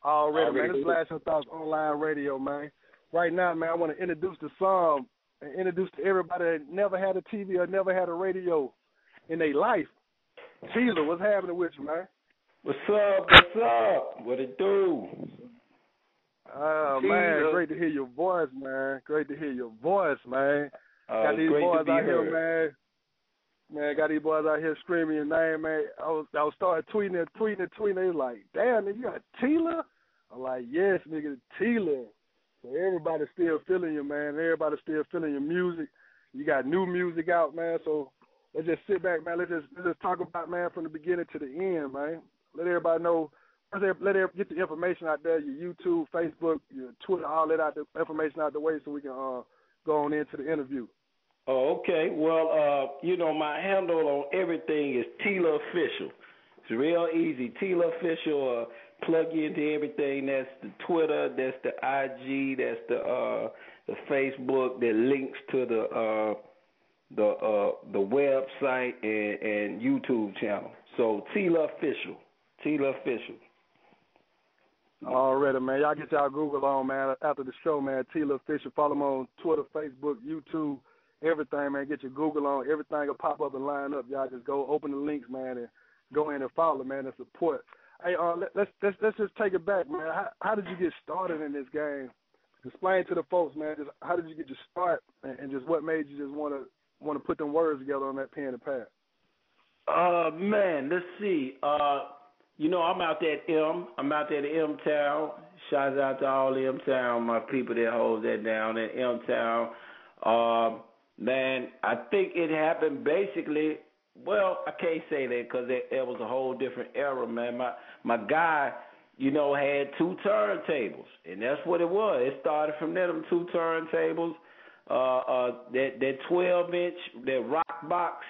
Already, man. This is Blasturthoughts Online Radio, man. Right now, man, I want to introduce the song and introduce to everybody that never had a TV or never had a radio in their life. Tela, what's happening with you, man? What's up? What's up? What it do? Man, great to hear your voice, man. Great to hear your voice, man. Got these boys out here, man. Man, got these boys out here screaming your name, man. I was started tweeting. They was like, damn, nigga, you got Tela? I'm like, yes, nigga, Tela. So everybody's still feeling you, man. Everybody's still feeling your music. You got new music out, man. So let's just sit back, man. Let's just talk about, man, from the beginning to the end, man. Let everybody know. Let everybody get the information out there, your YouTube, Facebook, your Twitter, all that out the information out the way so we can go on into the interview. Oh, okay. Well, my handle on everything is Tela Official. It's real easy. Tela Official. Plug you into everything. That's the Twitter. That's the IG. That's the Facebook. That links to the website and YouTube channel. So Tela Official. Tela Official. Already, man. Y'all get y'all Google on, man. After the show, man. Tela Official. Follow them on Twitter, Facebook, YouTube. Everything, man. Get your Google on. Everything will pop up and line up. Y'all just go open the links, man, and go in and follow, man, and support. Hey, let's just take it back, man. How did you get started in this game? Explain to the folks, man. Just how did you get your start, and just what made you just want to put them words together on that pen and pad? Man, let's see. I'm out there at I'm out there at M-Town. Shouts out to all the M-Town, my people that hold that down at M-Town. Man, I think it happened basically. Well, I can't say that because it was a whole different era, man. My guy, had two turntables, and that's what it was. It started from there, them two turntables, that 12-inch, that rock box.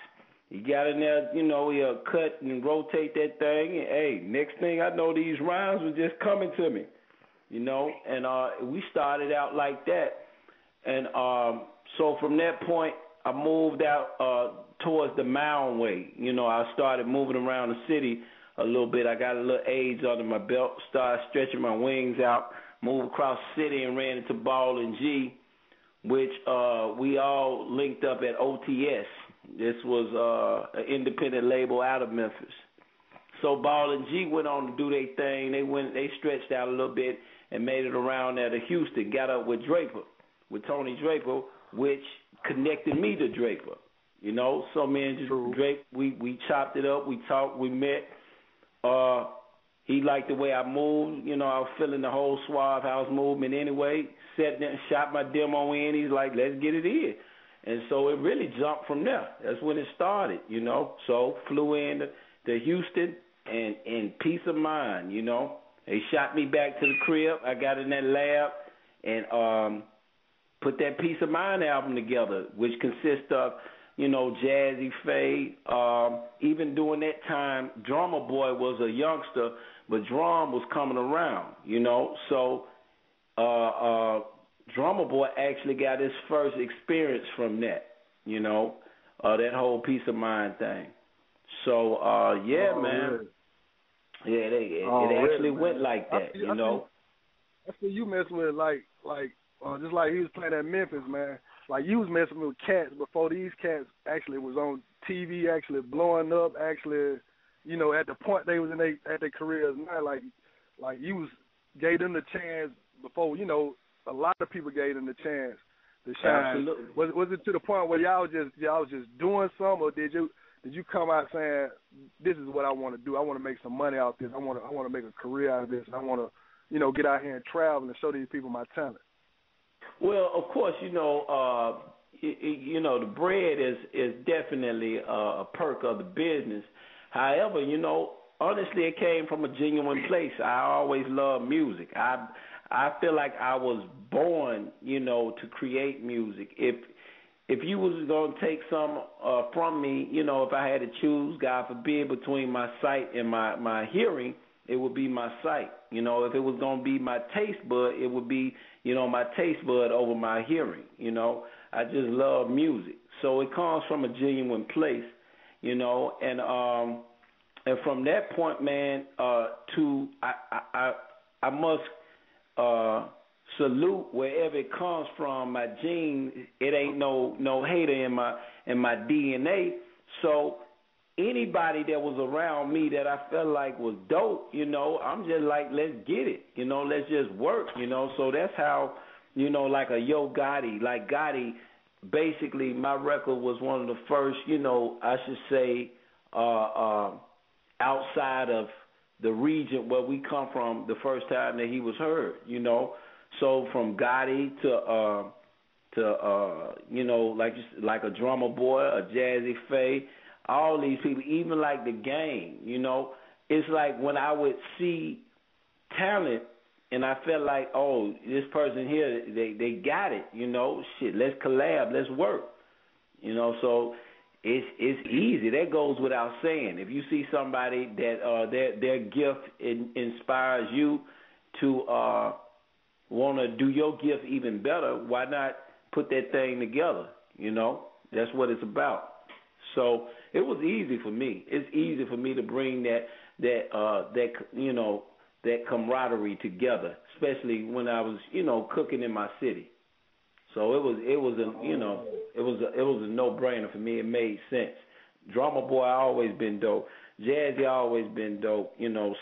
He got in there, he'll cut and rotate that thing, and, hey, next thing I know, these rhymes were just coming to me, and we started out like that. And so from that point, I moved out towards the Mound way. I started moving around the city a little bit. I got a little age under my belt, started stretching my wings out, moved across the city and ran into Ball and G, which we all linked up at OTS. This was an independent label out of Memphis. So Ball and G went on to do their thing. They stretched out a little bit and made it around there to Houston, got up with Tony Draper, which connected me to Draper. So me and Drake, we chopped it up, we talked, we met. He liked the way I moved. I was feeling the whole Suave House movement anyway. Sat there and shot my demo in. He's like, let's get it in. And so it really jumped from there. That's when it started, So flew in to Houston and peace of mind, They shot me back to the crib. I got in that lab and put that Peace of Mind album together, which consists of, Jazzy Faye. Even during that time, Drummer Boy was a youngster, but drum was coming around, So Drummer Boy actually got his first experience from that, that whole Peace of Mind thing. So, man. Yeah, it actually went like that, I see you messing with just like he was playing at Memphis, man. Like you was messing with cats before these cats actually was on TV, actually blowing up, actually, at the point they was at their careers now. Like you gave them the chance before, a lot of people gave them the chance to shine. Absolutely. Was it to the point where y'all was just doing something, or did you come out saying, this is what I want to do? I want to make some money out of this. I want to make a career out of this. I want to, get out here and travel and show these people my talent. Well, of course, the bread is definitely a perk of the business. However, honestly, it came from a genuine place. I always loved music. I feel like I was born, to create music. If you was going to take some from me, if I had to choose, God forbid, between my sight and my hearing, it would be my sight. If it was going to be my taste bud, it would be, my taste bud over my hearing. I just love music. So it comes from a genuine place, and from that point, man, must salute wherever it comes from. My genes, it ain't no hater in my DNA. So anybody that was around me that I felt like was dope, I'm just like, let's get it, let's just work, So that's how, like a Yo Gotti, like Gotti, basically my record was one of the first, I should say, outside of the region where we come from, the first time that he was heard, So from Gotti to like a Drummer Boy, a Jazzy Faye, all these people, even like the Game, it's like when I would see talent and I felt like, oh, this person here, they got it, shit, let's collab, let's work, so it's easy. That goes without saying. If you see somebody that their gift inspires you to want to do your gift even better, why not put that thing together, That's what it's about. So it was easy for me. It's easy for me to bring that camaraderie together, especially when I was, cooking in my city. So it was a no-brainer for me. It made sense. Drummer Boy always been dope. Jazzy always been dope.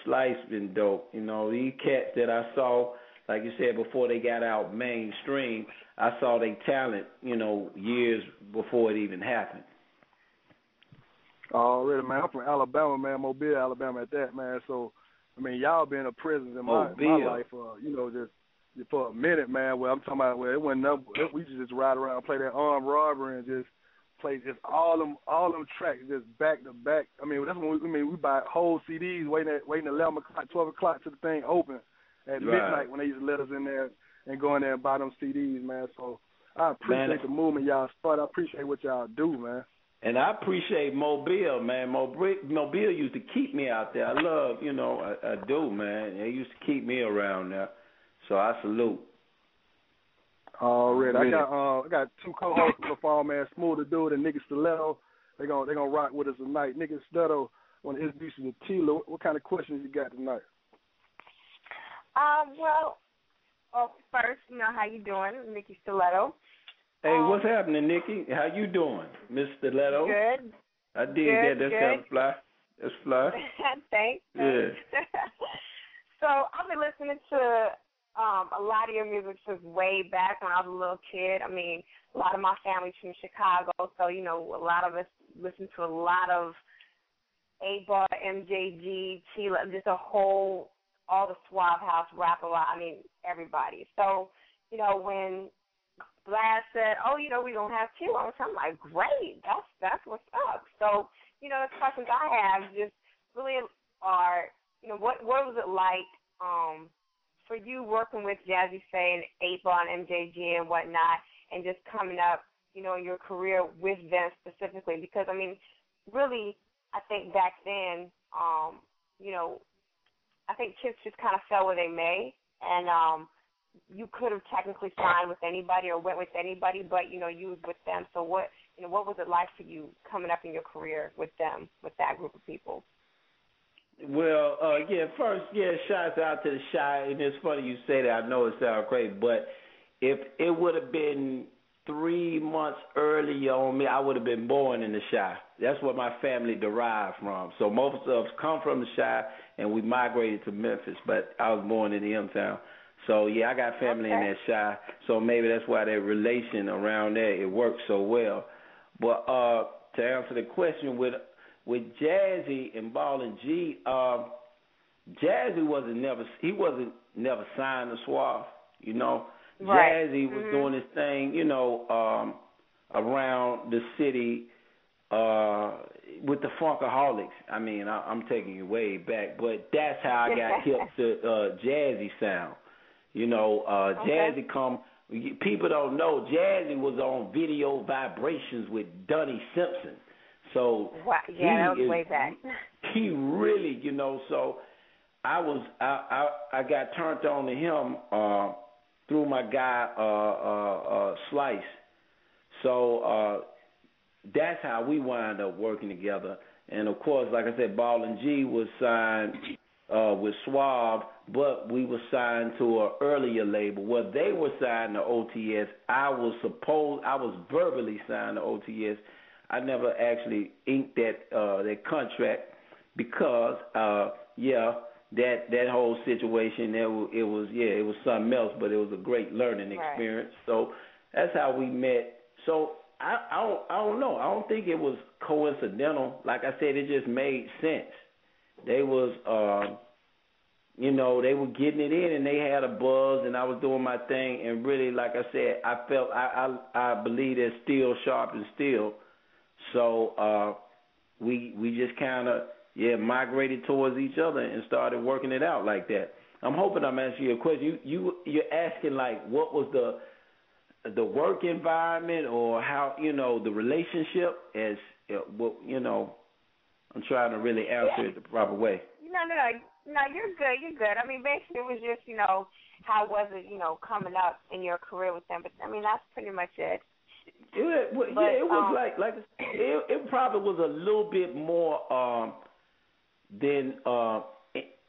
Slice been dope. These cats that I saw, like you said, before they got out mainstream, I saw their talent, years before it even happened. Already, man. I'm from Alabama, man. Mobile, Alabama at that, man. So, I mean, y'all been a presence in my life, just for a minute, man. Where I'm talking about, where it wasn't nothing. We just ride around, play that armed robbery, and just play just all them tracks just back to back. I mean, that's when we buy whole CDs, waiting 11 o'clock, 12 o'clock to the thing open at midnight when they used to let us in there and go in there and buy them CDs, man. So I appreciate the movement y'all start. I appreciate what y'all do, man. And I appreciate Mobile, man. Mobile used to keep me out there. I love, I do, man. They used to keep me around there. So I salute. All right. I got two co-hosts on the phone, man. Smooth the Dude and Nicky Stiletto. They gonna rock with us tonight. Nicky Stiletto want to introduce you to Tela. What kind of questions you got tonight? First, how you doing, Nicky Stiletto? Hey, what's happening, Nikki? How you doing, Miss Stiletto? Good. I did that. That's kind of fly. That's fly. Thanks. Yeah. So I've been listening to a lot of your music since way back when I was a little kid. I mean, a lot of my family's from Chicago, so, a lot of us listen to a lot of 8-Ball, MJG, Tela, just all the Suave House, rap a lot. I mean, everybody. So, when Blast said, we're going to have Tela, I'm like, great, that's what's up. So, the questions I have just really are, what was it like for you working with Jazzy Faye and 8-Ball and MJG and whatnot, and just coming up, in your career with them specifically? Because, I mean, really, I think back then, I think chips just kind of fell where they may, and you could have technically signed with anybody or went with anybody, but, you was with them. So what was it like for you coming up in your career with them, with that group of people? Well, first, shouts out to the Shy, and it's funny you say that. I know it sounds great, but if it would have been 3 months earlier on me, I would have been born in the Shy. That's where my family derived from. So most of us come from the Shy, and we migrated to Memphis, but I was born in the M-Town. So, I got family in that Shy, so maybe that's why that relation around there, it works so well. But to answer the question, with Jazzy and Ballin' G, Jazzy wasn't never signed to Suave, Right. Jazzy was doing his thing, around the city with the Funkaholics. I mean, I'm taking you way back, but that's how I got hip to Jazzy sound. Jazzy people don't know, Jazzy was on Video Vibrations with Donnie Simpson. So that was way back. He really, so I got turned on to him through my guy Slice. So that's how we wound up working together. And of course, like I said, Ball and G was signed with Suave, but we were signed to an earlier label. Well, they were signed to OTS. I was verbally signed to OTS. I never actually inked that contract because that whole situation, it was something else, but it was a great learning experience. Right. So that's how we met. So I don't know. I don't think it was coincidental. Like I said, it just made sense. They was they were getting it in, and they had a buzz, and I was doing my thing, and really, like I said, I felt I believe that steel sharpens steel. So we just kind of migrated towards each other and started working it out like that. I'm hoping I'm answering your question. You're asking like what was the work environment or how the relationship as I'm trying to really answer it the proper way. No, you're good. I mean, basically it was just how was it coming up in your career with them, but I mean that's pretty much it. It was like it probably was a little bit more than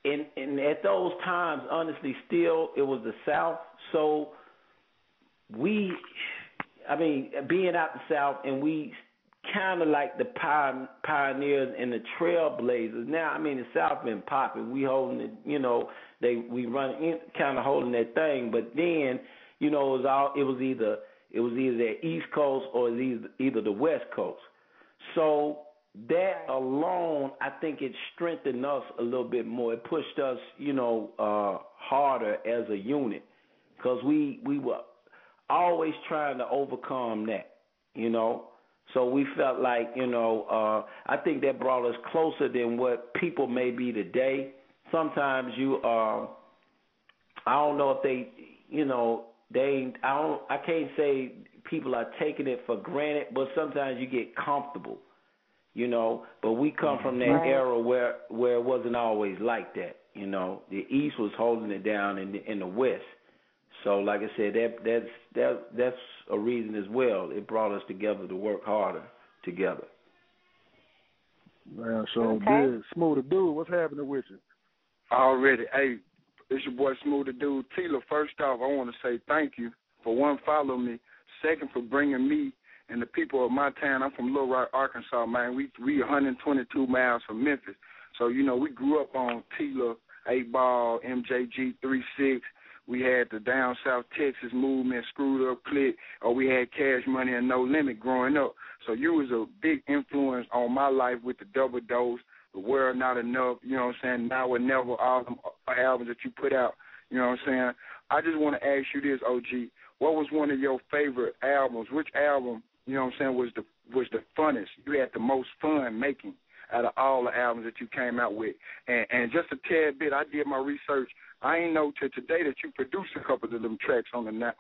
in at those times. Honestly, still it was the South, so being out the South, and we kind of like the pioneers and the trailblazers. Now, I mean, the South been popping. We holding it, we run in, kind of holding that thing. But then, it was either the East Coast or either the West Coast. So that alone, I think it strengthened us a little bit more. It pushed us, harder as a unit because we were always trying to overcome that, So we felt like, I think that brought us closer than what people may be today. Sometimes I don't know if I can't say people are taking it for granted, but sometimes you get comfortable, But we come from that era where it wasn't always like that, The East was holding it down in the West. So, like I said, that's a reason as well. It brought us together to work harder together. Man, so good. Smoother Dude, what's happening with you? Already. Hey, it's your boy Smoother Dude. Tela, first off, I want to say thank you for one, following me. Second, for bringing me and the people of my town. I'm from Little Rock, Arkansas, man. We 122 miles from Memphis. So, we grew up on Tela, 8-Ball, MJG, 3-6. We had the down South Texas movement, Screwed Up Click, or we had Cash Money and No Limit growing up. So you was a big influence on my life with the Double Dose, The World Not Enough, Now or Never, all them albums that you put out, I just want to ask you this, OG. What was one of your favorite albums? Which album, was the funnest? You had the most fun making out of all the albums that you came out with. And just a tad bit, I did my research. I ain't know till today that you produced a couple of them tracks on the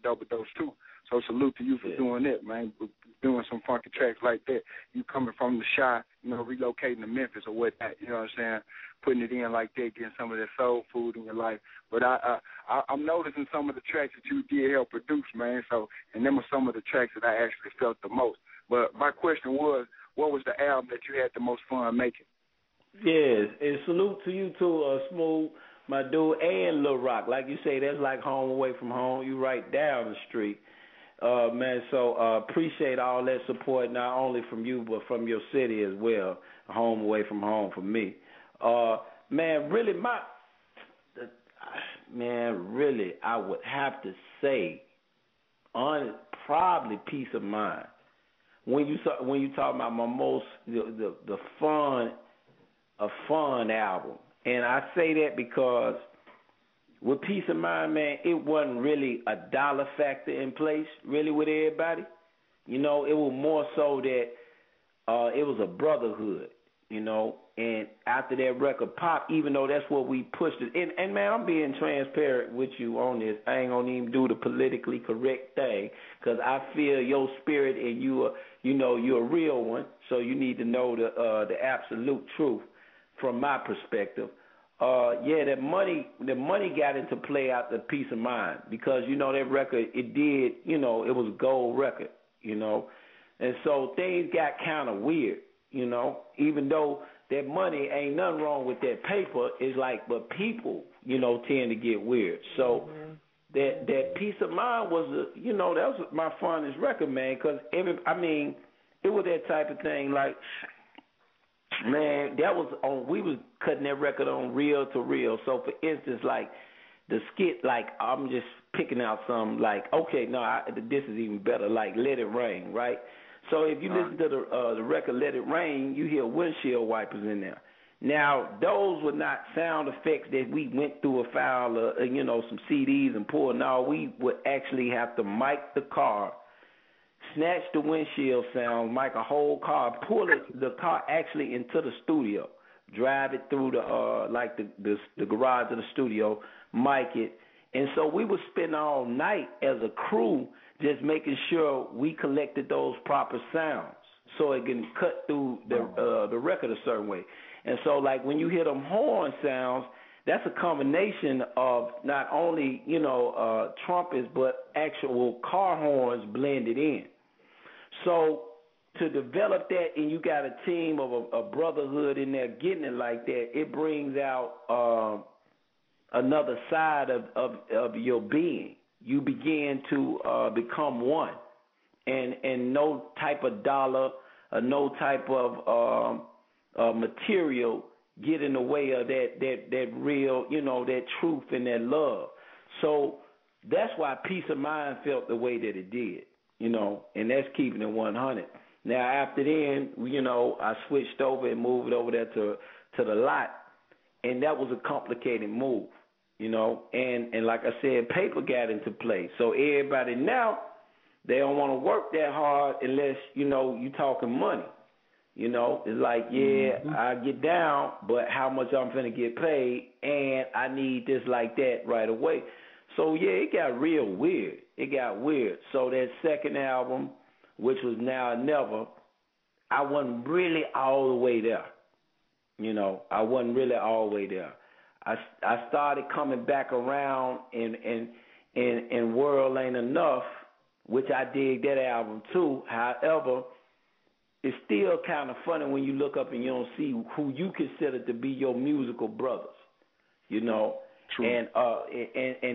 Double Dose too. So salute to you for doing that, man. Doing some funky tracks like that. You coming from the Chi, relocating to Memphis or whatnot. You know what I'm saying? Putting it in like that, getting some of that soul food in your life. But I'm noticing some of the tracks that you did help produce, man. So, and them are some of the tracks that I actually felt the most. But my question was, what was the album that you had the most fun making? Yes, and salute to you too, Smooth, my dude, and Lil Rock. Like you say, that's like home away from home. You right down the street. Man, so appreciate all that support, not only from you, but from your city as well. Home away from home for me. Man, really, I would have to say, probably Peace of Mind. When you talk about my most the fun album, and I say that because with Peace of Mind, man, it wasn't really a dollar factor in place really with everybody. It was more so that it was a brotherhood. And after that record popped, even though that's what we pushed it, and man, I'm being transparent with you on this. I ain't gonna even do the politically correct thing because I feel your spirit and you're a real one. So you need to know the absolute truth from my perspective. The money got into play out the Peace of Mind because that record it was a gold record, and so things got kind of weird. Even though that money ain't nothing wrong with that paper. It's like, but people, tend to get weird. So that peace of mind was, that was my fondest record, man. Because it was that type of thing. Like, man, that was on. We was cutting that record on reel to reel. So for instance, like the skit, like I'm just picking out some, like, okay, no, this is even better. Like Let It Rain, right? So if you listen to the record Let It Rain, you hear windshield wipers in there. Now, those were not sound effects that we went through a file of, some CDs and pulled. No, we would actually have to mic the car, snatch the windshield sound, mic a whole car, pull the car actually into the studio, drive it through the garage of the studio, mic it. And so we would spend all night as a crew just making sure we collected those proper sounds so it can cut through the record a certain way. And so, like, when you hear them horn sounds, that's a combination of not only, trumpets, but actual car horns blended in. So to develop that, and you got a team of a brotherhood in there getting it like that, it brings out another side of your being. You begin to become one, and no type of dollar or no type of material get in the way of that real, that truth and that love. So that's why peace of mind felt the way that it did, and that's keeping it 100. Now after then, I switched over and moved over there to the lot, and that was a complicated move. And like I said, paper got into play. So everybody now, they don't want to work that hard unless, you talking money. It's like, I get down, but how much I'm finna get paid, and I need this like that right away. So, it got real weird. It got weird. So that second album, which was Now or Never, I wasn't really all the way there. I wasn't really all the way there. I started coming back around and World Ain't Enough, which I dig that album too. However, it's still kind of funny when you look up and you don't see who you consider to be your musical brothers, True. And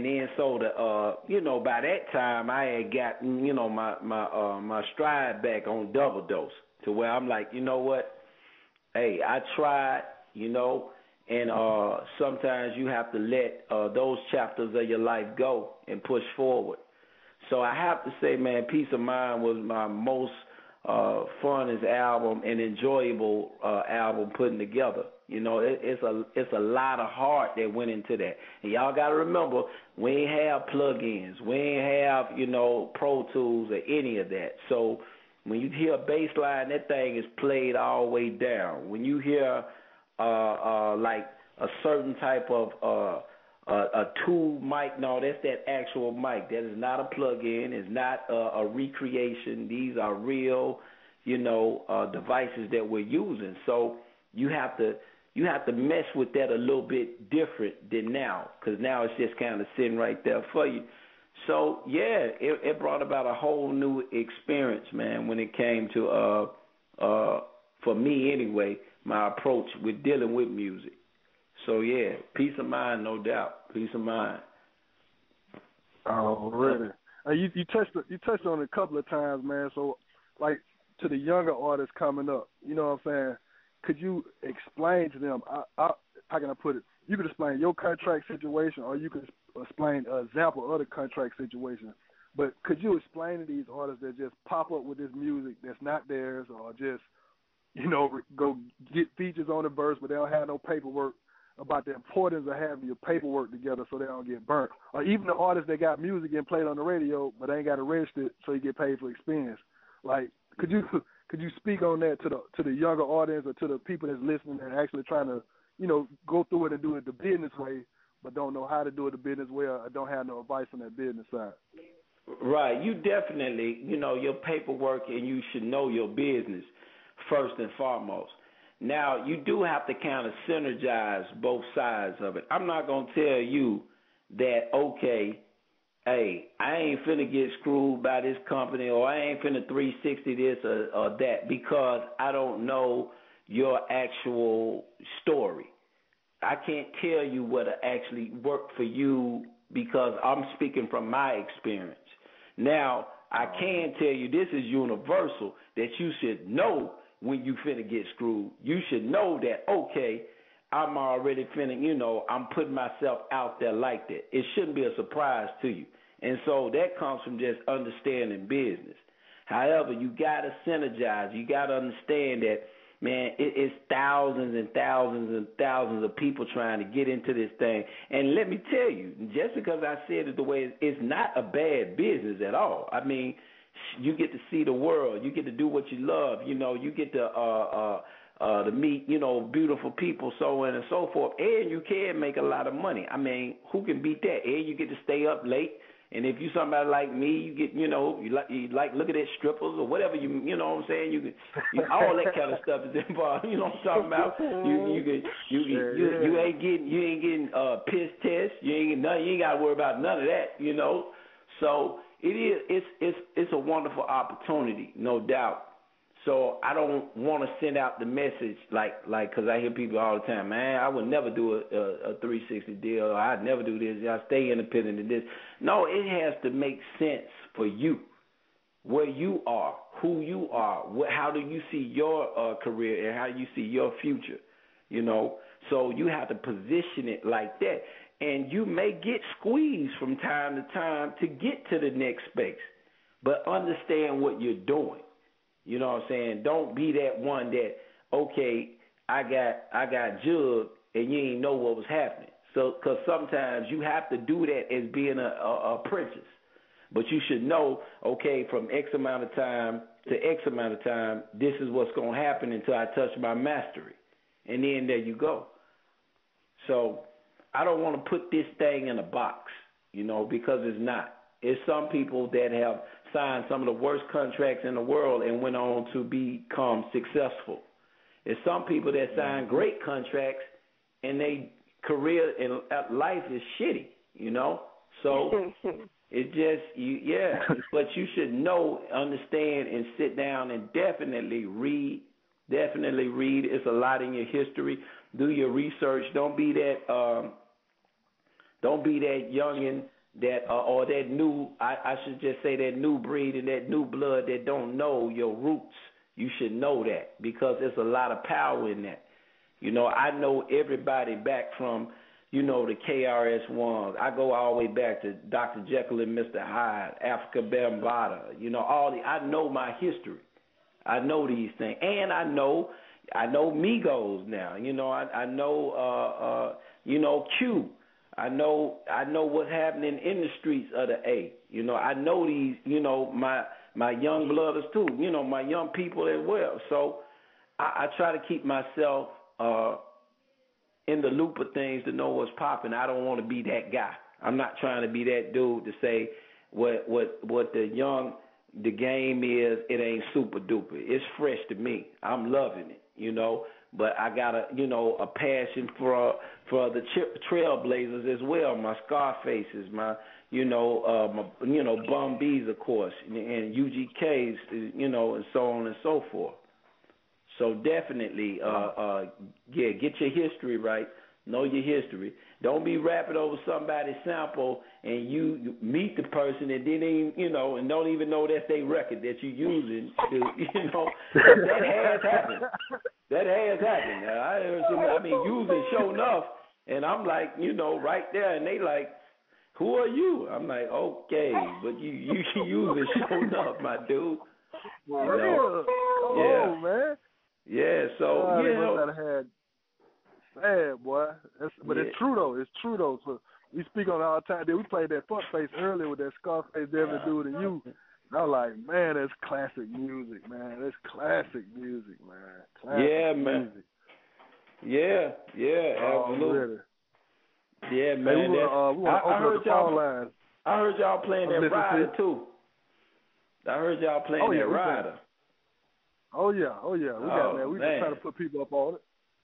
then so by that time I had gotten my stride back on Double Dose to where I'm like, you know what, hey, I tried, and sometimes you have to let those chapters of your life go and push forward. So I have to say, man, Peace of Mind was my most funnest album and enjoyable album putting together. It's a lot of heart that went into that. And y'all got to remember, we ain't have plugins. We ain't have, Pro Tools or any of that. So when you hear a bass line, that thing is played all the way down. When you hear like a certain type of a tube mic, no, that's that actual mic. That is not a plug-in. It's not a recreation. These are real, devices that we're using. So you have to mess with that a little bit different than now, because now it's just kind of sitting right there for you. So it brought about a whole new experience, man, when it came to for me anyway, my approach with dealing with music. So peace of mind, no doubt. Peace of mind. Oh, really? You touched on it a couple of times, man. So, like, to the younger artists coming up, you know what I'm saying? Could you explain to them? How can I put it? You could explain your contract situation, or you could explain an example of the contract situation. But could you explain to these artists that just pop up with this music that's not theirs, or just, go get features on the verse, but they don't have no paperwork, about the importance of having your paperwork together so they don't get burnt? Or even the artists that got music and played on the radio, but they ain't got it registered so you get paid for experience. Like, could you speak on that to the younger audience or to the people that's listening and actually trying to, go through it and do it the business way, but don't know how to do it the business way, or don't have no advice on that business side? Right. You definitely, your paperwork, and you should know your business first and foremost. Now, you do have to kind of synergize both sides of it. I'm not going to tell you that, okay, hey, I ain't finna get screwed by this company, or I ain't finna 360 this or that, because I don't know, your actual story. I can't tell you what actually worked for you because I'm speaking from my experience. Now, I can tell you this is universal, that you should know when you finna get screwed. You should know that, okay, I'm already finna, I'm putting myself out there like that. It shouldn't be a surprise to you. And so that comes from just understanding business. However, you got to synergize. You got to understand that, man, it's thousands and thousands and thousands of people trying to get into this thing. And let me tell you, just because I said it the way it's not a bad business at all. I mean, you get to see the world. You get to do what you love. You get to meet, beautiful people, so on and so forth. And you can make a lot of money. I mean, who can beat that? And you get to stay up late. And if you somebody like me, you get, you like looking at strippers or whatever, you know what I'm saying? You all that kind of stuff is involved. You know what I'm talking about? You ain't getting piss tests. You ain't got to worry about none of that. So it's a wonderful opportunity, no doubt. So I don't want to send out the message like because I hear people all the time, man, I would never do a 360 deal. Or I'd never do this. I stay independent in this. No, it has to make sense for you, where you are, who you are, how do you see your career and how you see your future, So you have to position it like that. And you may get squeezed from time to time to get to the next space, but understand what you're doing. You know what I'm saying? Don't be that one that, okay, I got jugged and you ain't know what was happening. So, because sometimes you have to do that as being a apprentice. But you should know, okay, from X amount of time to X amount of time, this is what's going to happen until I touch my mastery. And then there you go. So I don't want to put this thing in a box, because it's not. It's some people that have signed some of the worst contracts in the world and went on to become successful. It's some people that sign great contracts and their career and life is shitty, So it just, but you should know, understand, and sit down and definitely read. Definitely read. It's a lot in your history. Do your research. Don't be that youngin' that or that new, I should just say that new breed and that new blood that don't know your roots. You should know that because there's a lot of power in that. I know everybody back from, the KRS-Ones. I go all the way back to Dr. Jekyll and Mr. Hyde, Africa Bambaataa. I know my history. I know these things, and I know Migos now. I know Q. I know what's happening in the streets of the A. I know these, my young blooders too, my young people as well. So I try to keep myself in the loop of things to know what's popping. I don't want to be that guy. I'm not trying to be that dude to say what the game is, it ain't super duper. It's fresh to me. I'm loving it, But I got a passion for the trailblazers as well. My Scarfaces, my Bum B's, of course, and UGKs, and so on and so forth. So definitely, get your history right. Know your history. Don't be rapping over somebody's sample and you meet the person and then and don't even know that's their record that you're using. That has happened. That has happened. I heard using Show Enough, and I'm like, right there, and they like, who are you? I'm like, okay, but you using Show Enough, my dude. Oh, man. Yeah, so, Man, boy. It's true, though. It's true, though. So we speak on it all the time. We played that Funk Face earlier with that Scarface, Devin Dude and you. And I'm like, man, that's classic music, man. That's classic music, man. Classic music. Yeah, absolutely. Really. Yeah, man. Hey, we want to open up the phone lines. I heard y'all playing that Rider, too. I heard y'all playing that Rider. Oh, yeah. We got that. We just trying to put people up on it.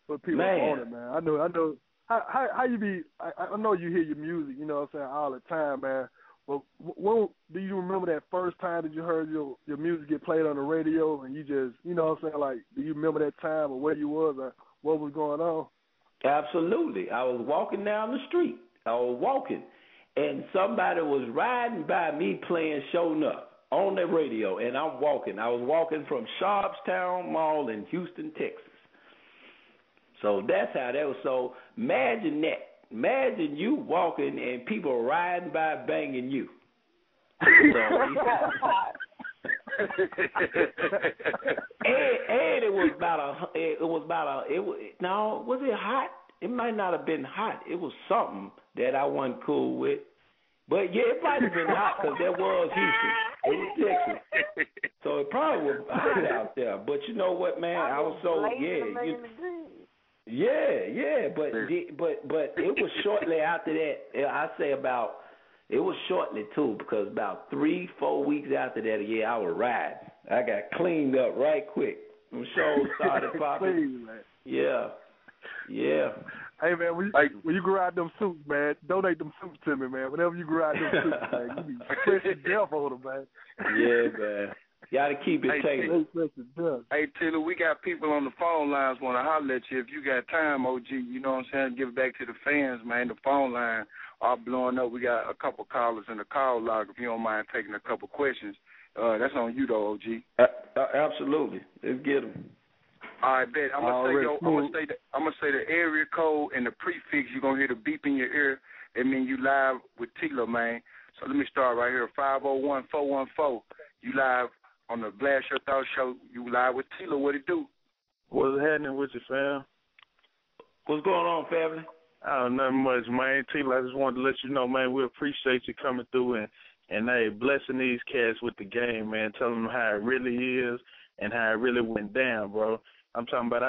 Put people up on it, man. I know. How you be? I know you hear your music, all the time, man. But when do you remember that first time that you heard your music get played on the radio, and you just, you know what I'm saying, like, do you remember that time or where you was or what was going on? Absolutely. I was walking down the street. I was walking, and somebody was riding by me playing Show Enough on the radio, and I'm walking. I was walking from Sharpstown Mall in Houston, Texas. So that's how that was. So imagine that. Imagine you walking and people riding by banging you. And it was was it hot? It might not have been hot. It was something that I wasn't cool with. But yeah, it might have been hot because that was Houston. It was Texas. So it probably was hot out there. But you know what, man? I was so, but it was shortly after that. It was shortly too, because about 3-4 weeks after that, I was riding. I got cleaned up right quick. Them shows started popping. Yeah. Hey man, when you grow out them suits, man, donate them suits to me, man. Whenever you grow out them suits, man, you be fresh as death on them, man. Yeah, man. You got to keep it tailored. Hey, Tela, we got people on the phone lines want to holler at you. If you got time, OG, you know what I'm saying, give it back to the fans, man. The phone line are blowing up. We got a couple callers in the call log. If you don't mind taking a couple questions, that's on you, though, OG. Absolutely. Let's get them. All right, bet. I'm gonna say the area code and the prefix. You're gonna hear the beep in your ear. It means you live with Tela, man. So let me start right here. 501-414. You live on the Blasturthoughts show. You live with Tela. What it do? What's happening with you, fam? What's going on, family? Nothing much, man. Tela, I just wanted to let you know, man, we appreciate you coming through and hey, blessing these cats with the game, man. Telling them how it really is and how it really went down, bro. I'm talking about,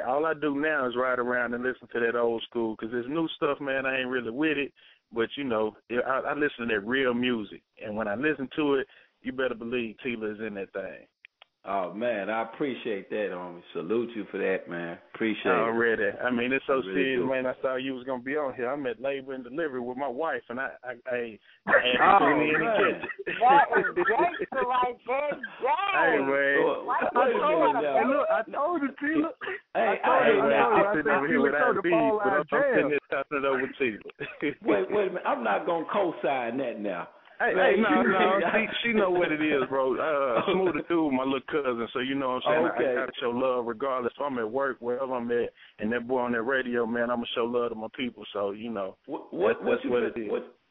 all I do now is ride around and listen to that old school, because there's new stuff, man, I ain't really with it. But, you know, I listen to that real music. And when I listen to it, you better believe Tela is in that thing. Oh, man, I appreciate that, homie. Salute you for that, man. Appreciate it. Already. I mean, it's so really serious, man. I saw you was going to be on here. I'm at labor and delivery with my wife, and I in the kitchen. That is gangster right there. Hey, man. I told you, Tela. I'm sitting here without beef, but I'm sitting here talking it over with Tela. Wait a minute. I'm not going to co-sign that now. Hey, no. She know what it is, bro. Smooth through my little cousin, so you know what I'm saying. Okay. I got to show love regardless if I'm at work, wherever I'm at, and that boy on that radio, man, I'm going to show love to my people, so, you know, that's what it is.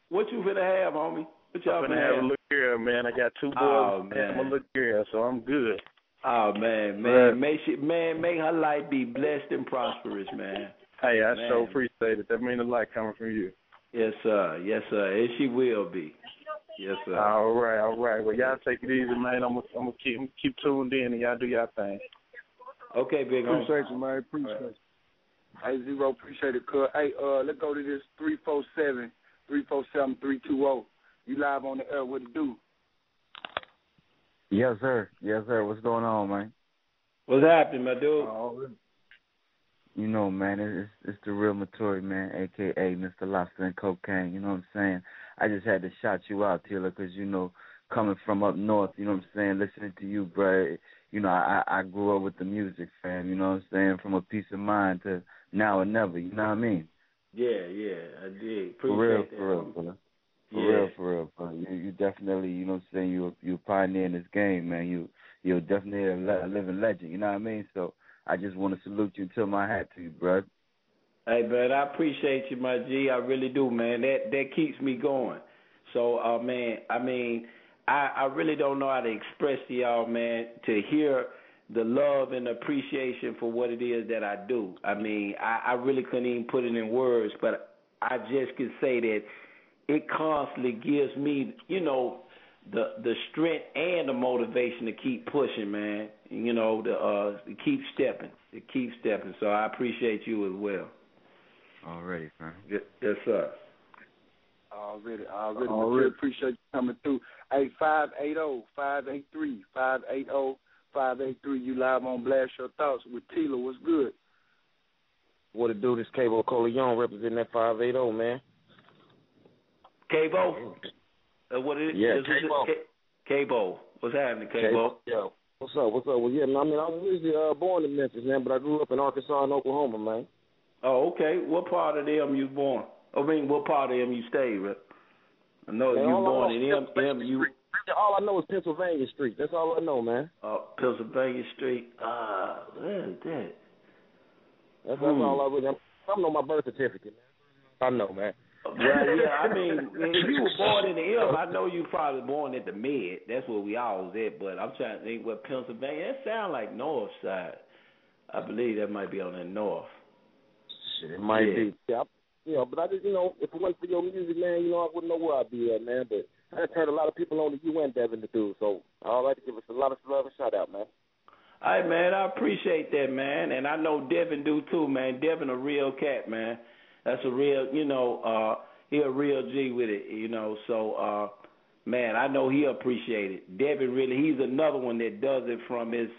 What you finna have, homie? What y'all finna have? A little girl, man. I got 2 boys and my little girl, so I'm good. Oh, man. May her life be blessed and prosperous, man. Hey, I so appreciate it. That means a lot coming from you. Yes, sir. And she will be. Yes, sir. All right. Well, y'all take it easy, man. I'm gonna keep tuned in and y'all do y'all thing. Okay, big homie. Appreciate you, man. Appreciate you. Hey, Zero, appreciate it, cuz. Hey, let's go to this 347-347-320. You live on the air. What it do? Yes, sir. What's going on, man? What's happening, my dude? You know, man, it's the real Matori, man, a.k.a. Mr. Lobster and Cocaine. You know what I'm saying? I just had to shout you out, Tela, because, you know, coming from up north, you know what I'm saying, listening to you, bro, you know, I grew up with the music, fam, you know what I'm saying, from a peace of mind to now or never, you know what I mean? Yeah, I did. Appreciate that. For real, bro. You definitely, you know what I'm saying, you're a pioneer in this game, man. You're definitely a living legend, you know what I mean? So I just want to salute you and tip my hat to you, bro. Hey, man, I appreciate you, my G. I really do, man. That keeps me going. So, man, I mean, I really don't know how to express to y'all, man, to hear the love and appreciation for what it is that I do. I mean, I really couldn't even put it in words, but I just could say that it constantly gives me, you know, the strength and the motivation to keep pushing, man. You know, to keep stepping. So I appreciate you as well. Already, man. Yes, sir. Already. Appreciate you coming through. Hey, 580-583. You live on Blasturthoughts with Tela. What's good? What it do? This Cabo Coleon representing that 580, man. Cabo? What is it? Yeah, K-Bo. What's happening, K-Bo? Yeah. What's up? Well, yeah, man, I mean, I was originally born in Memphis, man, but I grew up in Arkansas and Oklahoma, man. Oh, okay. What part of them you born? I mean, what part of them you stayed with? I know you born in MU. All I know is Pennsylvania Street. That's all I know, man. Pennsylvania Street. Where is that? That's all I really. I know my birth certificate, man. I know, man. Well, yeah, I mean, if you were born in the M, I know you probably born at the Med. That's where we always at. But I'm trying to think what Pennsylvania. That sounds like North Side. I believe that might be on the north. Shit, it might be. Yeah, but I just, if it wasn't for your music, man, I wouldn't know where I'd be at, man. But I just heard a lot of people on the UN Devin to do, so I'd like to give us a lot of love and shout out, man. All right, man, I appreciate that, man. And I know Devin do too, man. Devin a real cat, man. That's a real, he a real G with it, So, man, I know he appreciate it. Devin really, he's another one that does it from his,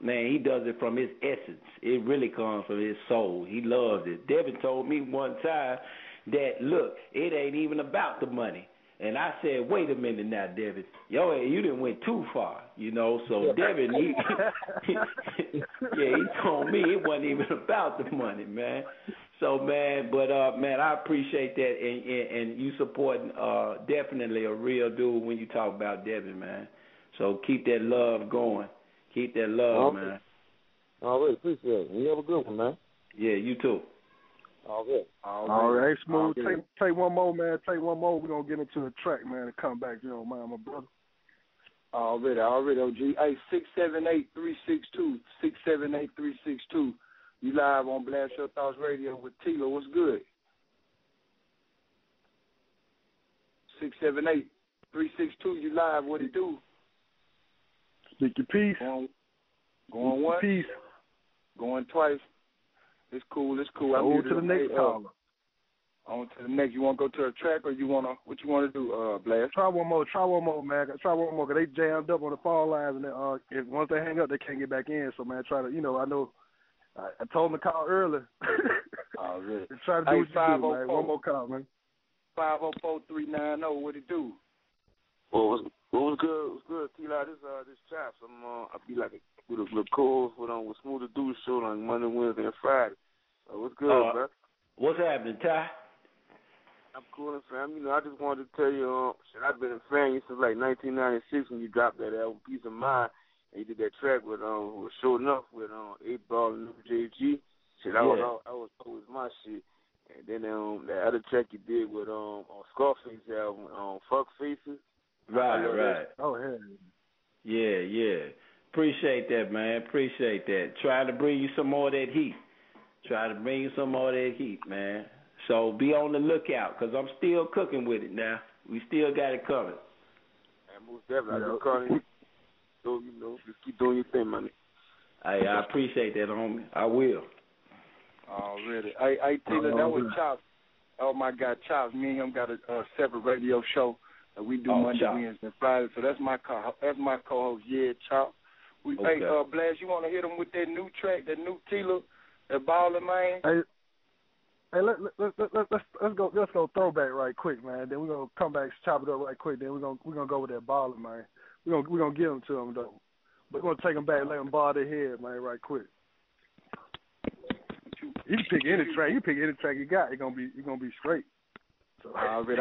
he does it from his essence. It really comes from his soul. He loves it. Devin told me one time that, look, it ain't even about the money. And I said, wait a minute now, Devin. You didn't went too far, So Devin, he told me it wasn't even about the money, man. So, man, man, I appreciate that, and you supporting definitely a real dude when you talk about Devin, man. So keep that love going. Keep that love, man. All right, appreciate it. You have a good one, man. Yeah, you too. All good. All right, Smooth. Take one more, man. Take one more. We're going to get into the track, man, and come back. You don't mind, my brother. Already, OG. Hey, 678-362. 678-362. You live on Blasturthoughts Radio with Tela. What's good? 678-362. You live. What it do? Speak your piece. Going once. Peace. Going twice. It's cool. On to the next caller. On to the next. You want to go to a track, or what you want to do, Blast? Try one more, man. Try one more, because they jammed up on the phone lines, and once they hang up, they can't get back in. So, man, try to, I know, I told them to call earlier. Really? Try to do what you do, man. One more call, man. 504-390. What it do? Well, what's good? What's good, Tela? This Chaps. I'll be like with a little calls with Smooth to Do show on Monday, Wednesday, and Friday. What's good, man? What's happening, Ty? I'm cool and fam. I just wanted to tell you, I've been a fan since like 1996 when you dropped that album, Peace of Mind, and you did that track with Show Enough with 8Ball and JG. That was always my shit. And then that other track you did with on Scarface album, Fuck Faces. Right. Oh, yeah. Yeah. Appreciate that, man. Appreciate that. Try to bring you some more of that heat. Man. So be on the lookout, because I'm still cooking with it now. We still got it covered. And most definitely, I just calling you. Just keep doing your thing, man. I appreciate that, homie. I will. Already. Hey, Tela, that was Chops. Oh, my God, Chops. Me and him got a separate radio show that we do Monday, Wednesday, and Friday. So that's my co-host, Chops. Hey, Blast, you want to hit him with that new track, that new Tela, that Ballin', man? Hey, let's go throwback right quick, man. Then we're gonna come back, chop it up right quick. Then we're gonna go with that Ballin', man. We're gonna give them to them though. But we're gonna take them back, let them ball their head, man, right quick. You can pick any track. You pick any track you got. It's gonna be straight. So, I'm gonna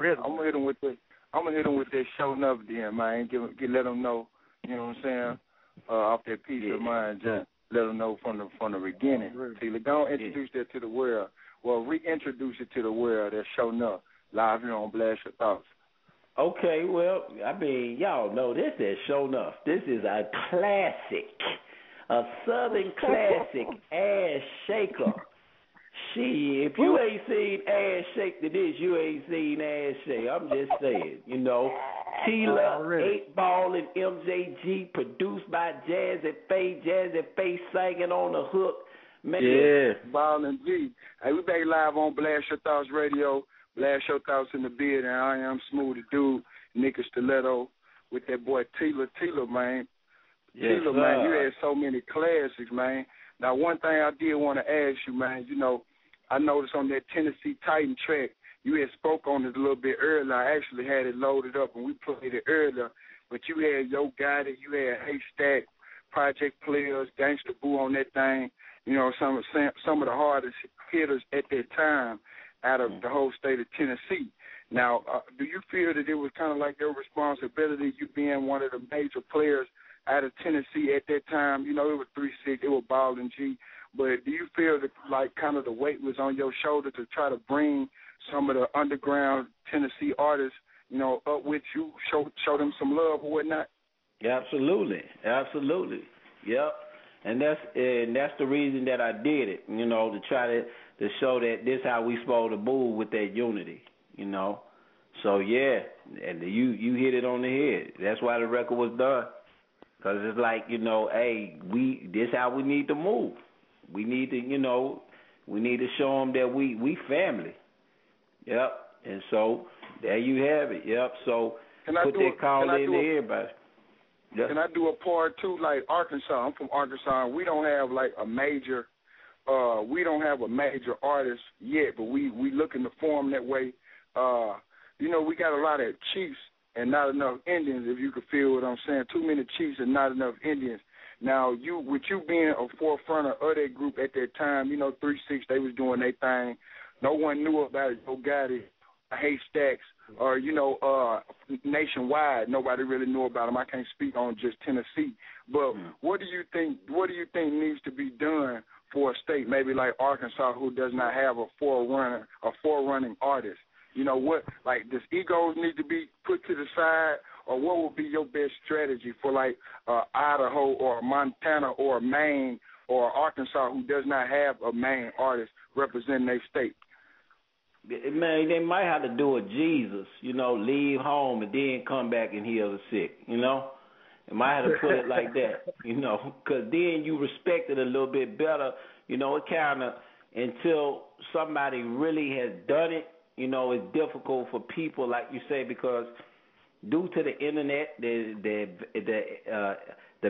hit them with that. I'm gonna hit them with that Show Enough, then, man. Let them know. You know what I'm saying? Off that Peace of Mind, just let them know from the beginning. Tela, don't introduce that to the world. Well, reintroduce it to the world. That's Show Enough, live here on Blasturthoughts. Okay, well, I mean, y'all know this is Show Enough. This is a classic, a Southern classic, ass shaker. If you ain't seen ass shake to this, you ain't seen ass shake. I'm just saying, Tela, 8Ball, and MJG, produced by Jazzy Faye singing on the hook. Man. Yeah, Ball and G. Hey, we back live on Blasturthoughts Radio. Blasturthoughts in the beard, and I am Smooth the Dude, Nicky Stiletto, with that boy Tela, man. Yes, Tela, man, you had so many classics, man. Now, one thing I did want to ask you, man, I noticed on that Tennessee Titan track, you had spoke on it a little bit earlier. I actually had it loaded up and we played it earlier. But you had Yo Gotti, you had Haystack, Project Players, Gangsta Boo on that thing. You know, some of the hardest hitters at that time out of the whole state of Tennessee. Now, do you feel that it was kind of like your responsibility, you being one of the major players out of Tennessee at that time? You know, it was 3-6, it was Ball and G. But do you feel that, like, kind of the weight was on your shoulder to try to bring some of the underground Tennessee artists, you know, up with you, show them some love or whatnot? Absolutely. Yep. And that's the reason that I did it, you know, to try to show that this how we supposed to move with that unity, you know. So, yeah, and you hit it on the head. That's why the record was done. Because it's like, you know, hey, this how we need to move. We need to, you know, show them that we family. Yep. And so there you have it. Yep. So put that call in to everybody. Yep. Can I do a part two, like Arkansas? I'm from Arkansas. We don't have like a major artist yet, but we looking to form that way. You know, we got a lot of chiefs and not enough Indians, if you could feel what I'm saying. Too many chiefs and not enough Indians. Now, with you being a forefronter of that group at that time, you know, 3-6, they was doing their thing. No one knew about it. Yo Gotti, Haystacks, or, you know, nationwide. Nobody really knew about them. I can't speak on just Tennessee. But what do you think needs to be done for a state, maybe like Arkansas, who does not have a forerunning artist? You know, what, like, does egos need to be put to the side, or what would be your best strategy for, like, Idaho or Montana or Maine or Arkansas, who does not have a Maine artist representing their state? Man, they might have to do a Jesus, you know, leave home and then come back and heal the sick, you know. They might have to put it like that, you know, because then you respect it a little bit better. You know, it kind of, until somebody really has done it, you know, it's difficult for people, like you say, because due to the internet, the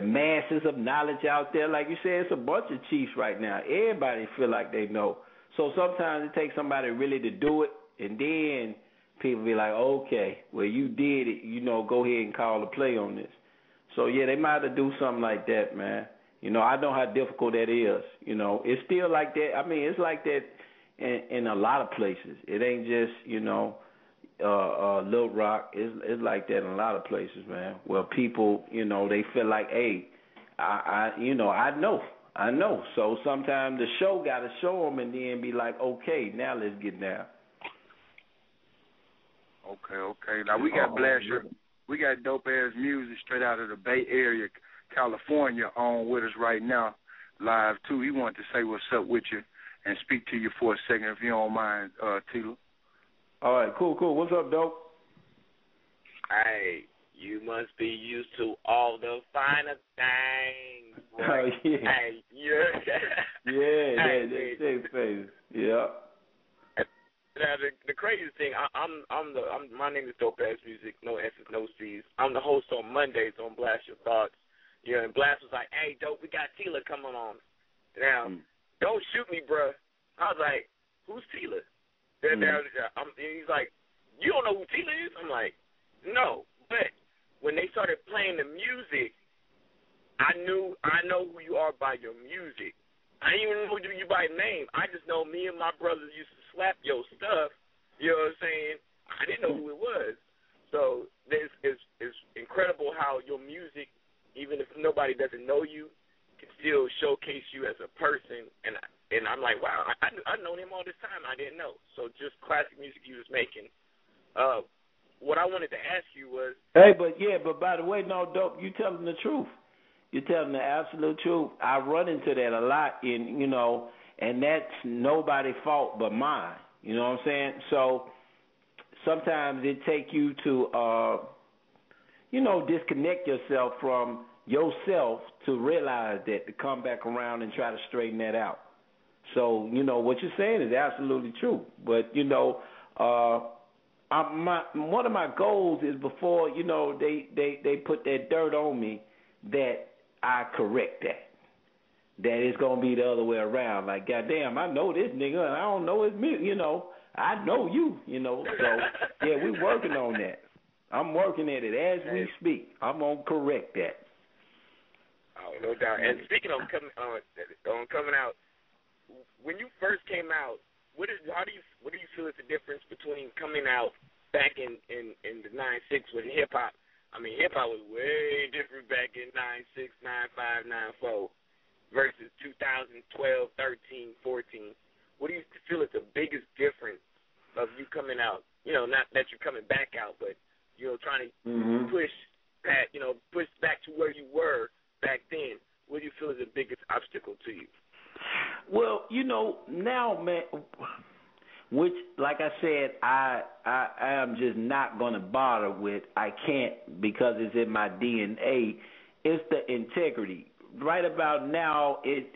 masses of knowledge out there, like you said, it's a bunch of chiefs right now. Everybody feel like they know. So sometimes it takes somebody really to do it, and then people be like, okay, well, you did it, you know, go ahead and call the play on this. So, yeah, they might have to do something like that, man. You know, I know how difficult that is. You know, it's still like that. I mean, it's like that in a lot of places. It ain't just, you know, Little Rock. It's like that in a lot of places, man, where people, you know, they feel like, hey, I know. So sometimes the show got to show them and then be like, okay, now let's get down. Okay. Now, we got we got dope-ass music straight out of the Bay Area, California, on with us right now, live, too. He wanted to say what's up with you and speak to you for a second, if you don't mind, Tela. All right, cool. What's up, dope? Hey, you must be used to all the finer things. Oh, yeah. Hey, yeah. Yeah. Now the craziest thing, my name is Dope Ass Music, no S's, no C's. I'm the host on Mondays on Blasturthoughts. Yeah, and Blast was like, hey, Dope, we got Tela coming on. Now, don't shoot me, bruh. I was like, who's Tela? He's like, you don't know who Tela is? I'm like, no. But when they started playing the music, I know who you are by your music. I didn't even know you by name. I just know me and my brothers used to slap your stuff. You know what I'm saying? I didn't know who it was. So it's incredible how your music, even if nobody doesn't know you, can still showcase you as a person. And I'm like, wow, I've known him all this time. I didn't know. So just classic music he was making. What I wanted to ask you was, hey, but by the way, no, Dope, you telling the truth. You're telling the absolute truth. I run into that a lot, and that's nobody's fault but mine. You know what I'm saying? So sometimes it takes you to, disconnect yourself from yourself to realize that, to come back around and try to straighten that out. So, what you're saying is absolutely true. But, one of my goals is before, they put that dirt on me, that I correct that. That it's going to be the other way around. Like, goddamn, I know this nigga, and I don't know his music, I know you, So, yeah, we're working on that. I'm working at it as we speak. I'm going to correct that. Oh, no doubt. And speaking of coming out, when you first came out, what do you feel is the difference between coming out back in the 96 with hip hop? I mean, hip hop was way different back in 96, 95, 94 versus 2012, 13, 14. What do you feel is the biggest difference of you coming out? Not that you're coming back out, but trying to push back to where you were back then. What do you feel is the biggest obstacle to you? Well, now, man, which, like I said, I am just not going to bother with. I can't because it's in my DNA. It's the integrity. Right about now, it's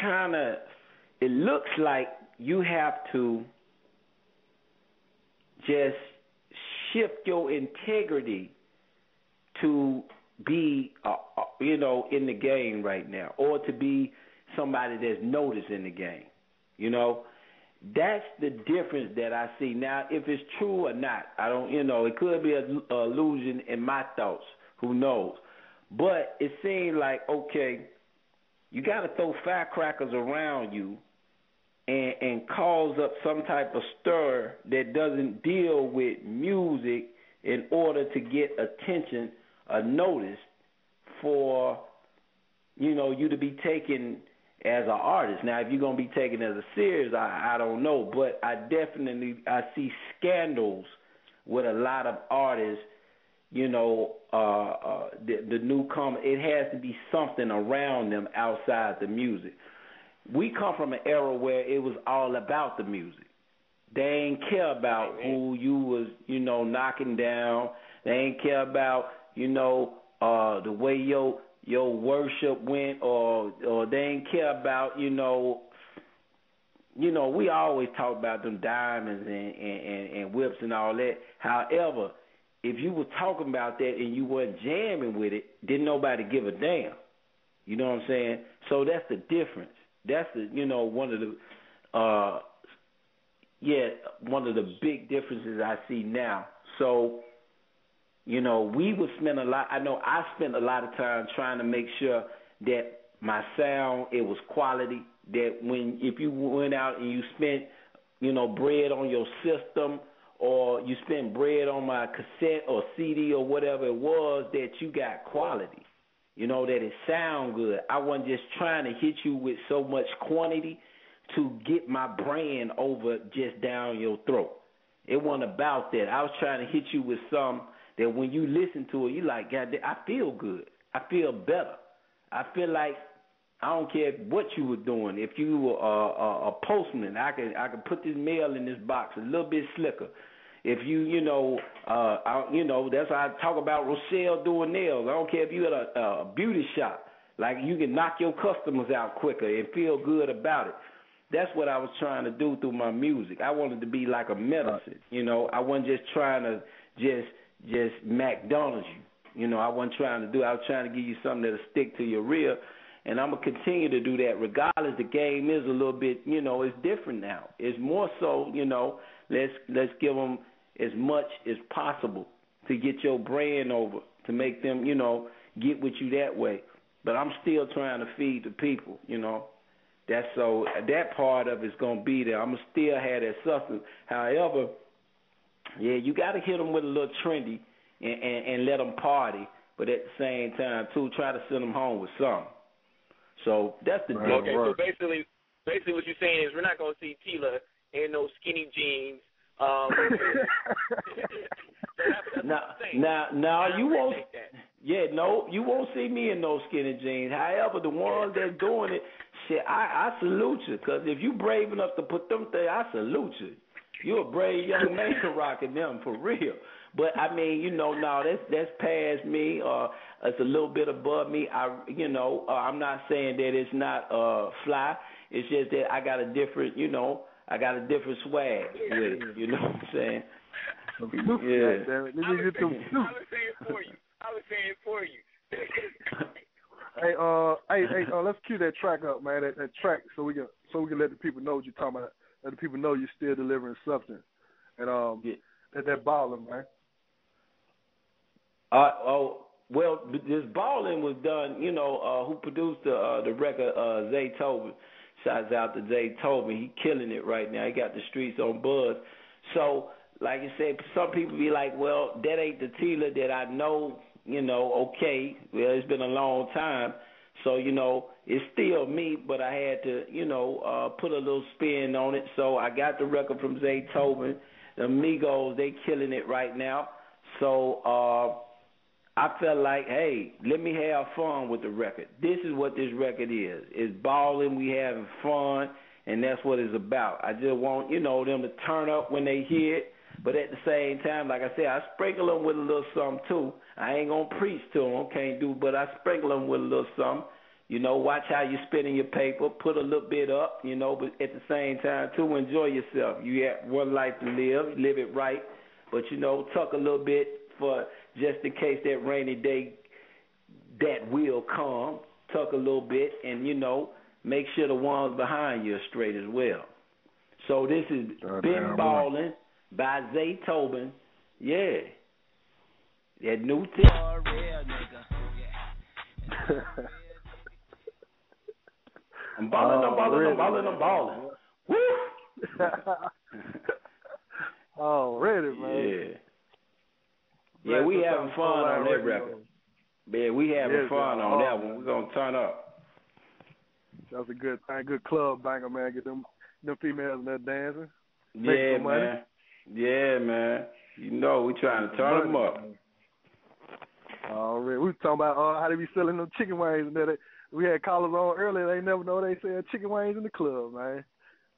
kind of, it looks like you have to just shift your integrity to be, in the game right now, or to be somebody that's noticed in the game. That's the difference that I see. Now, if it's true or not, I don't, it could be an illusion in my thoughts. Who knows? But it seems like, okay, you got to throw firecrackers around you and cause up some type of stir that doesn't deal with music in order to get attention or notice for, you to be taken as an artist. Now, if you're going to be taken as a serious, I don't know. But I see scandals with a lot of artists, the newcomer. It has to be something around them outside the music. We come from an era where it was all about the music. They ain't care about who you was, knocking down. They ain't care about, the way your worship went, or they ain't care about, we always talk about them diamonds and whips and all that. However, if you were talking about that and you weren't jamming with it, didn't nobody give a damn. You know what I'm saying? So that's the difference. That's the, one of the big differences I see now. So, we would spend I spent a lot of time trying to make sure that my sound, it was quality, that if you went out and you spent, bread on your system, or you spent bread on my cassette or CD or whatever it was, that you got quality, that it sound good. I wasn't just trying to hit you with so much quantity to get my brand over just down your throat. It wasn't about that. I was trying to hit you with some that when you listen to it, you like, God, I feel good. I feel better. I feel like I don't care what you were doing. If you were a postman, I could put this mail in this box a little bit slicker. If you, that's why I talk about Rochelle doing nails. I don't care if you at a beauty shop. Like, you can knock your customers out quicker and feel good about it. That's what I was trying to do through my music. I wanted to be like a medicine. I wasn't just trying to just McDonald's you. I wasn't trying to do. I was trying to give you something that'll stick to your rib. And I'm going to continue to do that regardless. The game is a little bit, it's different now. It's more so, let's give them as much as possible to get your brand over, to make them, get with you that way. But I'm still trying to feed the people, that part of it's going to be there. I'm going to still have that substance. However, yeah, you got to hit them with a little trendy and let them party. But at the same time, too, try to send them home with something. So that's the difference. Okay, so basically what you're saying is we're not going to see Tela in no skinny jeans. Now you won't. Yeah, no, you won't see me in those skinny jeans. However, the ones that's doing it, shit, I salute you. Because if you brave enough to put them there, I salute you. You're a brave young man rocking them for real. But I mean, no, that's past me. It's a little bit above me. I'm not saying that it's not fly. It's just that I got a different, I got a different swag with it. You know what I'm saying? Yeah. I was saying for you. Hey, let's cue that track up, man. That track, so we can let the people know what you're talking about. Let the people know you're still delivering substance, and that balling, man. Well, this balling was done. You know, who produced the record? Zay Tobin. Shouts out to Zay Tobin. He killing it right now. He got the streets on buzz. So, like you said, some people be like, well, that ain't the Tela that I know. You know, okay, well, it's been a long time, so, you know, it's still me, but I had to, you know, put a little spin on it. So I got the record from Zay Tobin. The Migos, they killing it right now. So I felt like, hey, let me have fun with the record. This is what this record is. It's balling, we having fun, and that's what it's about. I just want, you know, them to turn up when they hear it. But at the same time, like I said, I sprinkle them with a little something, too. I ain't going to preach to them, can't do, but I sprinkle them with a little something. You know, watch how you're spinning your paper, put a little bit up, you know, but at the same time, too, enjoy yourself. You have one life to live it right, but, you know, tuck a little bit for just in case that rainy day that will come. Tuck a little bit and, you know, make sure the ones behind you are straight as well. So this is Been Ballin' by Zay Tobin. Yeah. That new tip. I'm balling. Woo! Already, man. Yeah, we having fun on that record. Yeah, we having fun on that one. We're going to turn up. That's a good thing. Good club banger, man. Get them females in there dancing. Yeah, man. Yeah, man. You know, we trying to turn them up. Already. We was talking about how they be selling them chicken wings and that. We had callers on earlier. They never know they sell chicken wings in the club, man.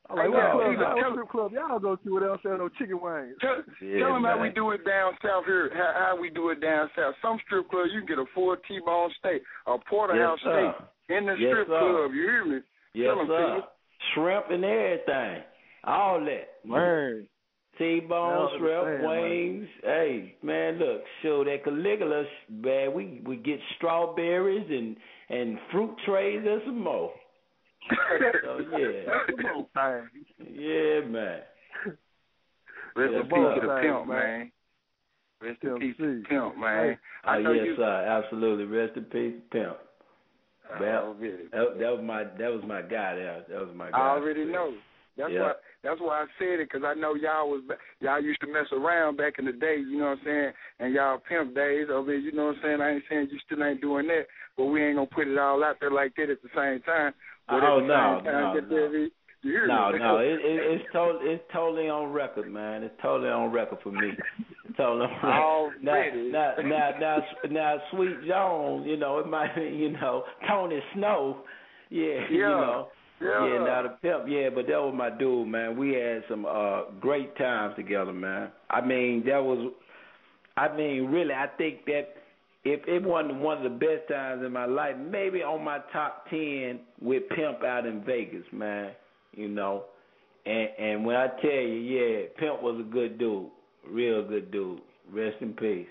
I'm like, what strip club y'all go to where they don't sell no chicken wings? Tell them how we do it down south here. How we do it down south. Some strip clubs you can get a full T-bone steak, a porterhouse steak in the strip club. You hear me? Yes, sir. Shrimp and everything. All that. Man. T-bone, shrimp, wings. Man. Hey, man, look, show that Caligula, man, we get strawberries and fruit trays and some more. So, yeah. Yeah, man. Rest in peace to the pimp, man. Rest in peace to the pimp, man. Yes, sir, absolutely. Rest in peace, pimp. That was my guy there. That was my guy. I already know. That's why I said it, because I know y'all used to mess around back in the day, you know what I'm saying, and y'all pimp days. I mean, you know what I'm saying, I ain't saying you still ain't doing that, but we ain't going to put it all out there like that at the same time. But it's totally on record, man. It's totally on record for me. Totally on record. Now, Sweet Jones, you know, it might, you know, Tony Snow, you know. Yeah, now the pimp, but that was my dude, man. We had some great times together, man. Really, I think that if it wasn't one of the best times in my life, maybe on my top 10 with Pimp out in Vegas, man, you know. And when I tell you, Pimp was a good dude, real good dude. Rest in peace.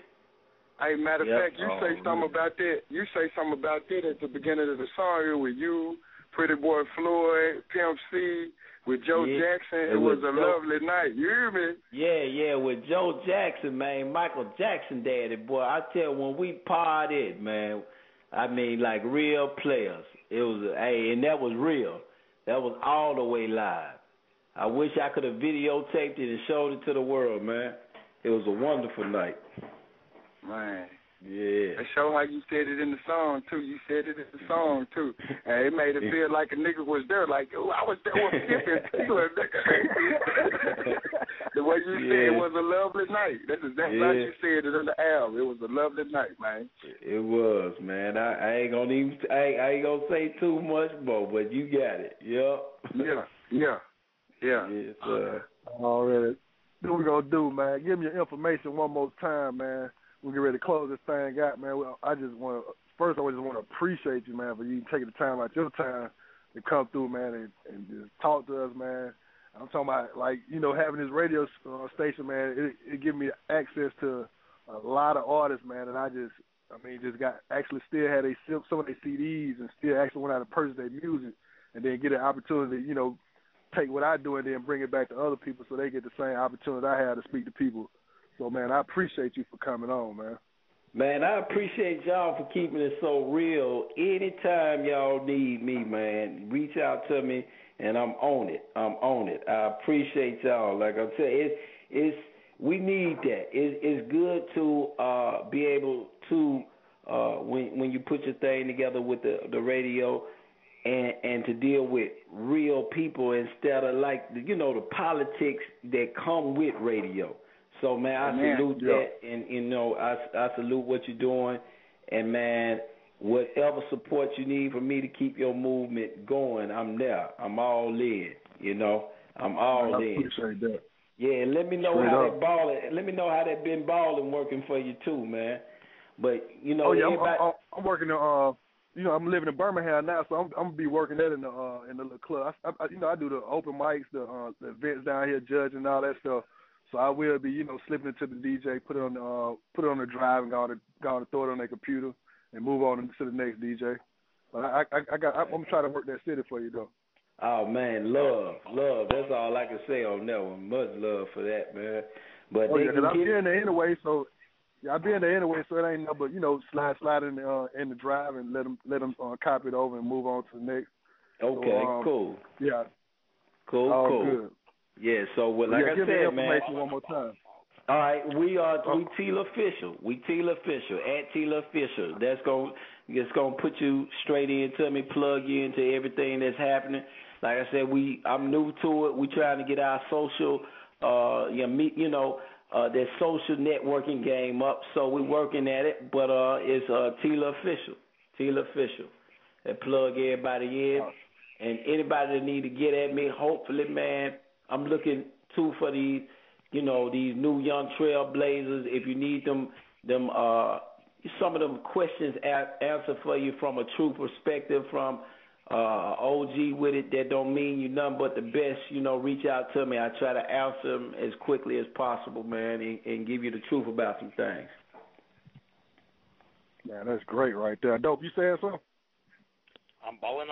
Hey, matter of fact, you say something about that. You say something about that at the beginning of the song here with you, Pretty Boy Floyd, Pimp C, with Joe Jackson. It was a lovely night. You hear me? Yeah, with Joe Jackson, man, Michael Jackson daddy, boy. I tell you, when we partied, man, I mean, like real players. It was, and that was real. That was all the way live. I wish I could have videotaped it and showed it to the world, man. It was a wonderful night. Man. Yeah. It show how you said it in the song, too. You said it in the song, too. And it made it feel like a nigga was there. Like, I was there with Pimp and Tela, nigga. The way you said it was a lovely night. That's exactly how you said it in the album. It was a lovely night, man. It was, man. I ain't gonna say too much more, but you got it. Yep. Yeah. Yes, sir. Already. What we gonna do, man? Give me your information one more time, man. We get ready to close this thing out, man. I just want to appreciate you, man, for you taking the time out your time to come through, man, and just talk to us, man. I'm talking about, like, you know, having this radio station, man, it gives me access to a lot of artists, man, and I I mean, just still had some of their CDs and still actually went out and purchase their music and then get an opportunity, you know, take what I do and then bring it back to other people so they get the same opportunity I had to speak to people. So, man, I appreciate you for coming on, man. Man, I appreciate y'all for keeping it so real. Anytime y'all need me, man, reach out to me, and I'm on it. I appreciate y'all. Like I said, we need that. It's good to be able to, when you put your thing together with the radio, and to deal with real people instead of the politics that come with radio. So, man, I salute that, and, I salute what you're doing. And, man, whatever support you need for me to keep your movement going, I'm there. I'm all in, I'm all in. I appreciate that. Yeah, let me know how that been balling working for you, too, man. But, I'm working I'm living in Birmingham now, so I'm gonna be working that in the little club. I do the open mics, the events down here, judging and all that stuff. So I will be, slipping into the DJ, put it on the drive, and go to throw it on their computer and move on to the next DJ. But I'm trying to work that city for you though. Oh man, love. That's all I can say on that one. Much love for that, man. But I'll be in there anyway, so. Yeah, I've been there anyway, so it ain't no but slide in the drive and let them copy it over and move on to the next. Okay, so, cool. Yeah. Cool. Good. Yeah. So like I said, man. One more time. All right, we Tela Official. We Tela Official at Tela Official. That's gonna put you straight into me, plug you into everything that's happening. Like I said, I'm new to it. We trying to get our social, that social networking game up, so we're working at it. But it's Tela Official. And plug everybody in, and anybody that need to get at me. Hopefully, man, I'm looking too for these, these new young trailblazers. If you need them some of them questions answered for you from a true perspective, from OG with it, that don't mean you nothing but the best, reach out to me. I try to answer them as quickly as possible, man, and give you the truth about some things. Man, that's great right there. Dope, you saying something? I'm balling.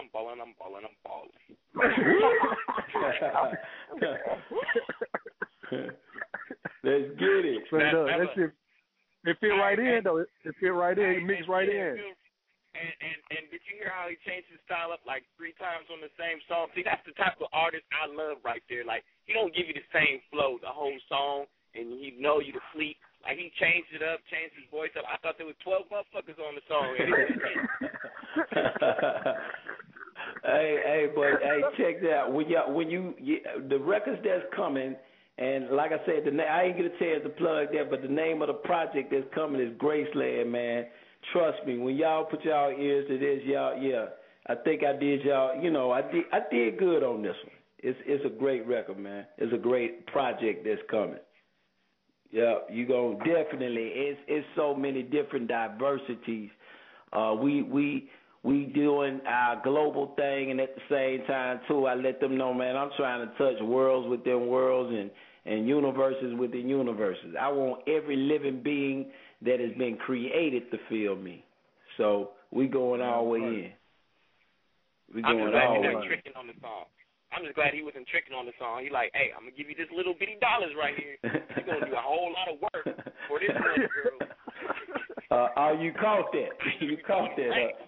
Let's get it. It fit right in, though. It fit right in. It mixed right in. And did you hear how he changed his style up like 3 times on the same song? See, that's the type of artist I love right there. Like, he don't give you the same flow the whole song, and you know you to sleep. Like, he changed it up, changed his voice up. I thought there was 12 motherfuckers on the song. Hey, check that out. When you the records that's coming, and like I said, I ain't gonna tell you to plug that, but the name of the project that's coming is Graceland, man. Trust me, when y'all put y'all ears to this, I think I did y'all. I did good on this one. It's a great record, man. It's a great project that's coming. Yeah, you gonna definitely. It's so many different diversities. We doing our global thing, and at the same time too, I let them know, man, I'm trying to touch worlds within worlds and universes within universes. I want every living being that has been created to feel me. So we going all the way in. We going all the way in. Tricking on the song. I'm just glad he wasn't tricking on the song. He like, hey, I'm going to give you this little bitty dollars right here. You're going to do a whole lot of work for this one girl. You caught that. You caught that.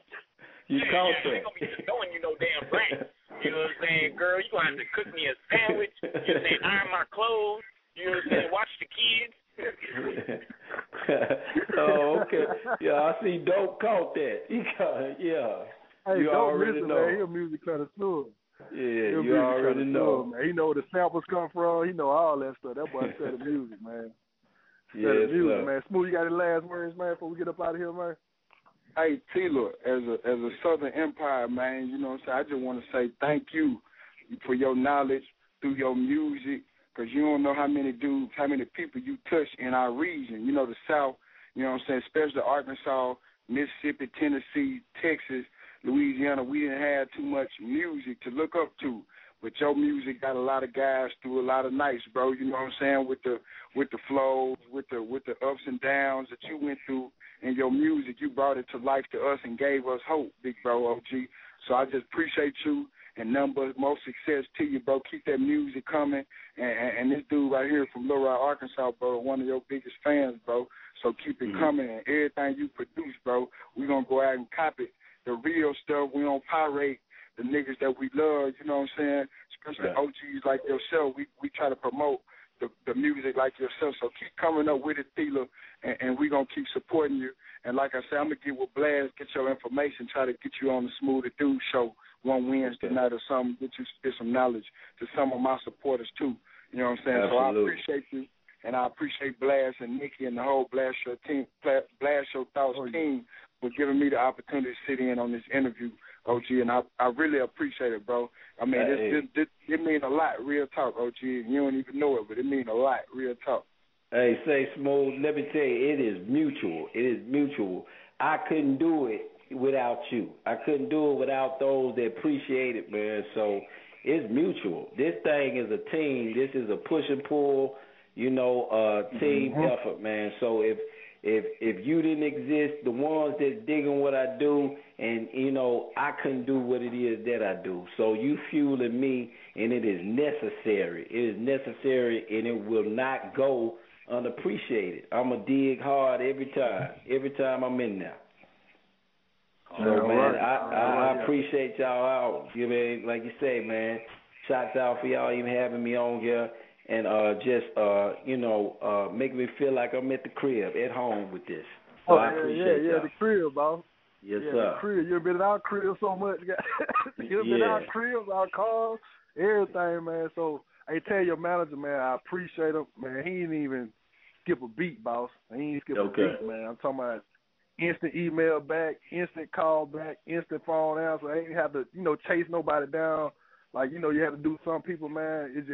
You caught that. I ain't going to be just throwing you no damn right. You know what I'm saying? Girl, you're going to have to cook me a sandwich. You know what I'm saying? Iron my clothes. You know what I'm saying? Watch the kids. Oh, okay. Yeah, I see Dope caught that. He caught it, yeah. Hey, you already know. Man, he a music connoisseur. Yeah, you already know. Man. He know where the samples come from. He know all that stuff. That boy said the music, man. Yeah, music, man. Smooth, you got any last words, man, before we get up out of here, man? Hey, Tela, as a Southern Empire, man, you know what I'm saying, I just want to say thank you for your knowledge through your music, because you don't know how many people you touch in our region. You know, the South, you know what I'm saying, especially Arkansas, Mississippi, Tennessee, Texas, Louisiana, we didn't have too much music to look up to. But your music got a lot of guys through a lot of nights, bro. You know what I'm saying? With the flows, with the ups and downs that you went through in your music, you brought it to life to us and gave us hope, big bro, OG. So I just appreciate you and nothing but more success to you, bro. Keep that music coming. And this dude right here from Little Rock, Arkansas, bro, one of your biggest fans, bro. So keep it coming. And everything you produce, bro, we're going to go out and copy the real stuff. We don't pirate the niggas that we love, you know what I'm saying? Especially OGs like yourself. We try to promote the music like yourself. So keep coming up with it, Tela, and we're going to keep supporting you. And like I said, I'm going to get with Blast, get your information, try to get you on the Smooth the Dude show one Wednesday night or something, get some knowledge to some of my supporters too. You know what I'm saying? Absolutely. So I appreciate you, and I appreciate Blast and Nikki and the whole Blast Your Thoughts team for giving me the opportunity to sit in on this interview, OG, and I really appreciate it, bro. I mean, it means a lot, real talk, OG. You don't even know it, but it means a lot, real talk. Hey, say Smooth, let me tell you, it is mutual. It is mutual. I couldn't do it without you. I couldn't do it without those that appreciate it, man. So it's mutual. This thing is a team. This is a push and pull, team effort, man. So if you didn't exist, the ones that's digging what I do, and, I couldn't do what it is that I do. So you fueling me, and it is necessary. It is necessary, and it will not go unappreciated. I'm going to dig hard every time I'm in there. So, man, I appreciate y'all out. Like you say, man, shots out for y'all even having me on here and making me feel like I'm at the crib, at home with this. So I appreciate y'all. The crib, boss. Yes, sir. The crib. You've been in our crib so much. You've been in our cribs, our cars, everything, man. So, hey, tell your manager, man, I appreciate him. Man, he didn't even skip a beat, boss. He didn't skip a beat, man. I'm talking about instant email back, instant call back, instant phone answer. I ain't have to, chase nobody down. Like, you had to do some people, man.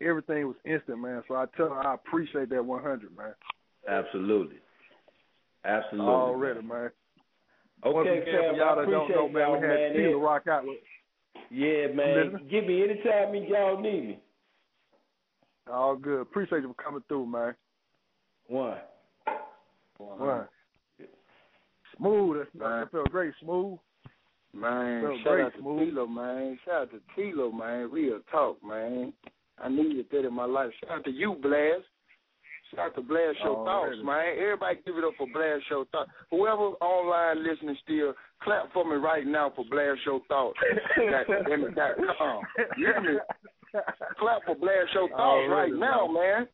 Everything was instant, man. So I tell them I appreciate that 100, man. Absolutely. Already, man. Okay, fam, y'all I appreciate y'all, man. We had Tela rock out with. Yeah, man. Give me anytime y'all need me. All good. Appreciate you for coming through, man. One. Smooth. That felt great, Smooth. Man, shout out to Tela, man. Shout out to Tela, man. Real talk, man. I needed that in my life. Shout out to you, Blast. Shout out to Blast Your Thoughts, man. Everybody give it up for Blast Your Thoughts. Whoever online listening still, clap for me right now for Blast Your Thoughts. .com. You hear me? Clap for Blast Your Thoughts right now, man.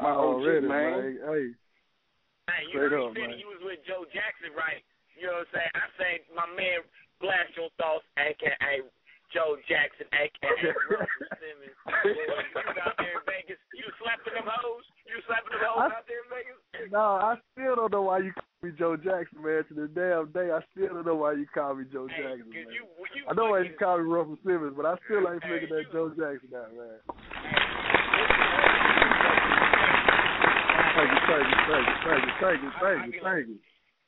My OG, man. Hey, you heard me you was with Joe Jackson, right? You know what I'm saying? I say my man Blast Your Thoughts, a.k.a. Joe Jackson, a.k.a. Russell Simmons. You out there in Vegas. You slapping them hoes? Out there in Vegas? No, I still don't know why you call me Joe Jackson, man. To this damn day, I still don't know why you call me Joe Jackson, man. I know why you call me Russell Simmons, but I still ain't figuring that Joe Jackson out, man. Thank you.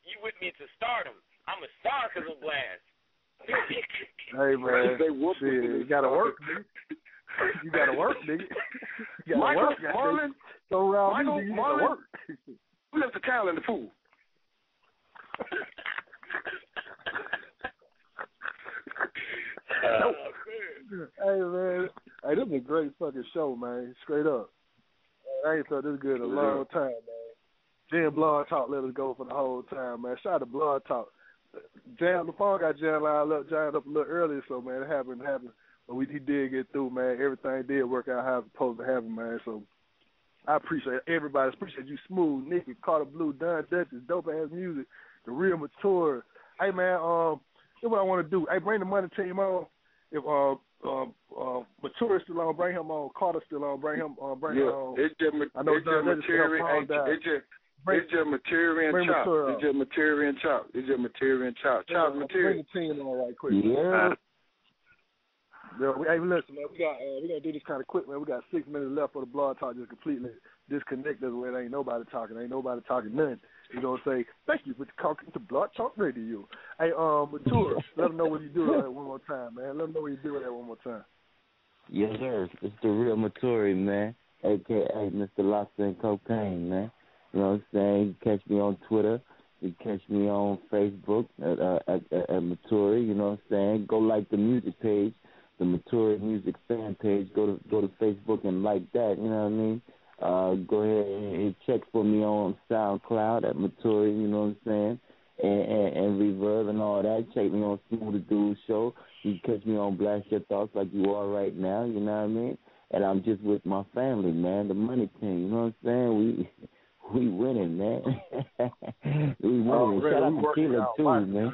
You with me to stardom. I'm a star because of Blast. Hey, man. You got to work, nigga. You got to work, nigga. You got to work, Marlon. So around me, you got to work. Who left the towel in the pool? Hey, man. Hey, this is a great fucking show, man. Straight up. I ain't thought this good in a long time, man. Jam Blood Talk let us go for the whole time, man. Shout out to Blood Talk. The phone got jammed up a little earlier, so, man, it happened. But he did get through, man. Everything did work out how it's supposed to happen, man. So I appreciate everybody. Appreciate you, Smooth, Nikki, Carter Blue, Don Duchess, dope-ass music, the real mature. Hey, man, here's what I want to do. Hey, bring the money team on. If Mature is still on, bring him on. Carter still on, bring him on. It's just material and chop. It's just material and chop. Chop material. Bring the team on right quick. Yeah. Hey, listen, man. We're gonna do this kind of quick, man. We got 6 minutes left for the Blog Talk. Just completely disconnect us where ain't nobody talking. Ain't nobody talking nothing. We're gonna say thank you for talking to Blog Talk Radio. Hey, Mature, let them know what you do that one more time, man. Let them know what you do that one more time. Yes, sir. It's the real Matori, man, a.k.a. Mr. Lobster and Cocaine, man. You know what I'm saying? You can catch me on Twitter. You can catch me on Facebook at Matori, you know what I'm saying? Go like the music page, the Matori Music fan page. Go to Facebook and like that, you know what I mean? Go ahead and check for me on SoundCloud at Matori, you know what I'm saying? And Reverb and all that. Check me on Smooth the Dude Show. You can catch me on Blast Your Thoughts like you are right now, you know what I mean? And I'm just with my family, man, the Money Team, you know what I'm saying? We winning, man. We winning. Shout out to Tela too, man.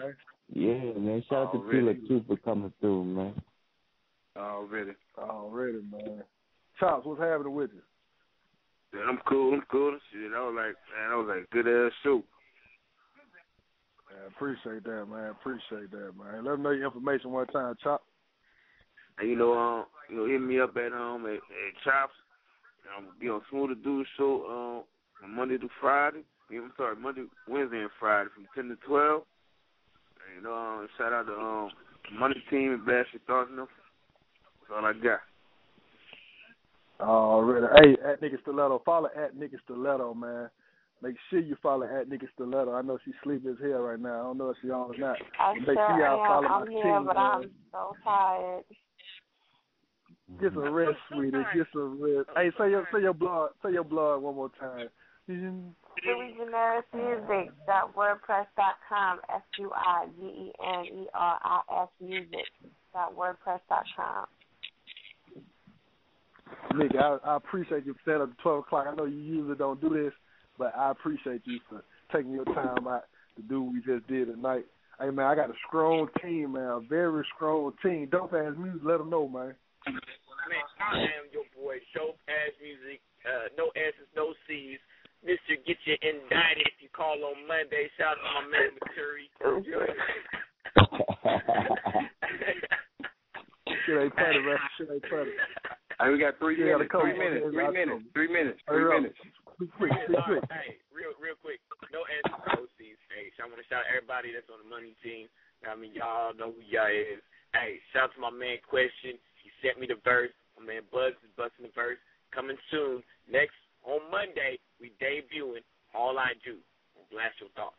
Yeah, man. Shout out to Tela too for coming through, man. Already, man. Chops, what's happening with you? Yeah, I'm cool. Shit, I was like good ass show. Man, appreciate that, man. Let them know your information one time, Chop. And hit me up at Chops. Be on Smooth the Dude Show Monday to Friday. Monday, Wednesday, and Friday from 10 to 12. And shout out to Money Team and Blasturthoughts. That's all I got. Already. Hey, at Nikki Stiletto. Follow at Nikki Stiletto, man. Make sure you follow at Nikki Stiletto. I know she's sleeping as hell right now. I don't know if she's on or not. I'm here, but I'm so tired. Get some rest, sweetie. Get some rest. Hey, say your blog one more time. FuiGenerisMusic.wordpress.com. FuiGeneris music.wordpress.com. Nick, I appreciate you for staying up to 12 o'clock. I know you usually don't do this, but I appreciate you for taking your time out to do what we just did tonight. Hey, man, I got a strong team, man, a very strong team. Dope Ass Music, let them know, man. Man, I am your boy, Dope Ass Music, no S's, no C's. Mr. Get You Indicted if you call on Monday. Shout out to my man, Maturi. Shit ain't funny, man. Shit ain't funny. Hey, we got 3 minutes. 3 minutes. Hey, real quick. No S's, no C's. Hey, I want to shout out everybody that's on the Money Team. I mean, y'all know who y'all is. Hey, shout out to my man, Question. He sent me the verse. My man, Bugs is busting the verse. Coming soon. Next, on Monday, we debuting All I Do on Blast Your Thoughts.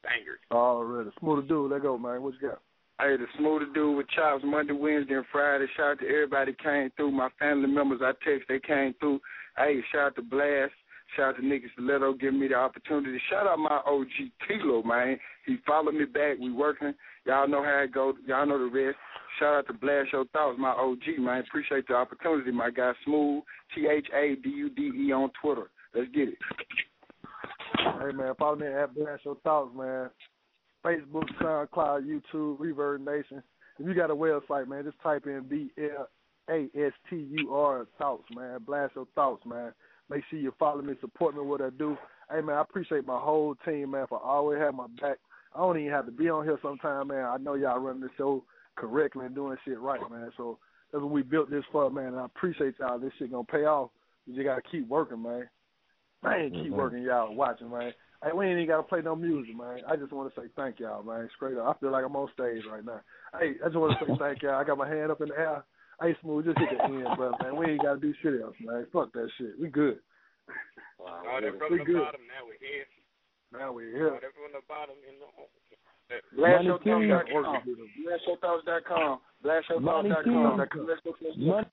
Bangers. Already. Smooth Dude, let go, man. What you got? Hey, the Smooth Dude with Chops Monday, Wednesday, and Friday. Shout out to everybody that came through. My family members I text, they came through. Hey, shout out to Blast. Shout out to Nikki Stiletto giving me the opportunity. Shout out my OG Tela, man. He followed me back. We working. Y'all know how it goes. Y'all know the rest. Shout out to Blast Your Thoughts, my OG, man. Appreciate the opportunity, my guy. Smooth, ThaDude on Twitter. Let's get it. Hey, man, follow me at Blast Your Thoughts, man. Facebook, SoundCloud, YouTube, Reverb Nation. If you got a website, man, just type in BLASTUR Thoughts, man. Blast Your Thoughts, man. Make sure you follow me, support me, what I do. Hey, man, I appreciate my whole team, man, for always having my back. I don't even have to be on here sometime, man. I know y'all running the show correctly and doing shit right, man. So that's what we built this for, man. And I appreciate y'all. This shit gonna pay off. You just gotta keep working, man. Man, keep working, y'all watching, man. Hey, we ain't even gotta play no music, man. I just want to say thank y'all, man. Straight up, I feel like I'm on stage right now. Hey, I just want to say thank y'all. I got my hand up in the air. Hey, Smooth, just hit the end, brother, man. We ain't gotta do shit else, man. Fuck that shit. We good. Wow, from the bottom, now we're here. Now we're here. From the bottom, Blastshowthoughts.com. Blastshowthoughts.com. Blastshowthoughts.com.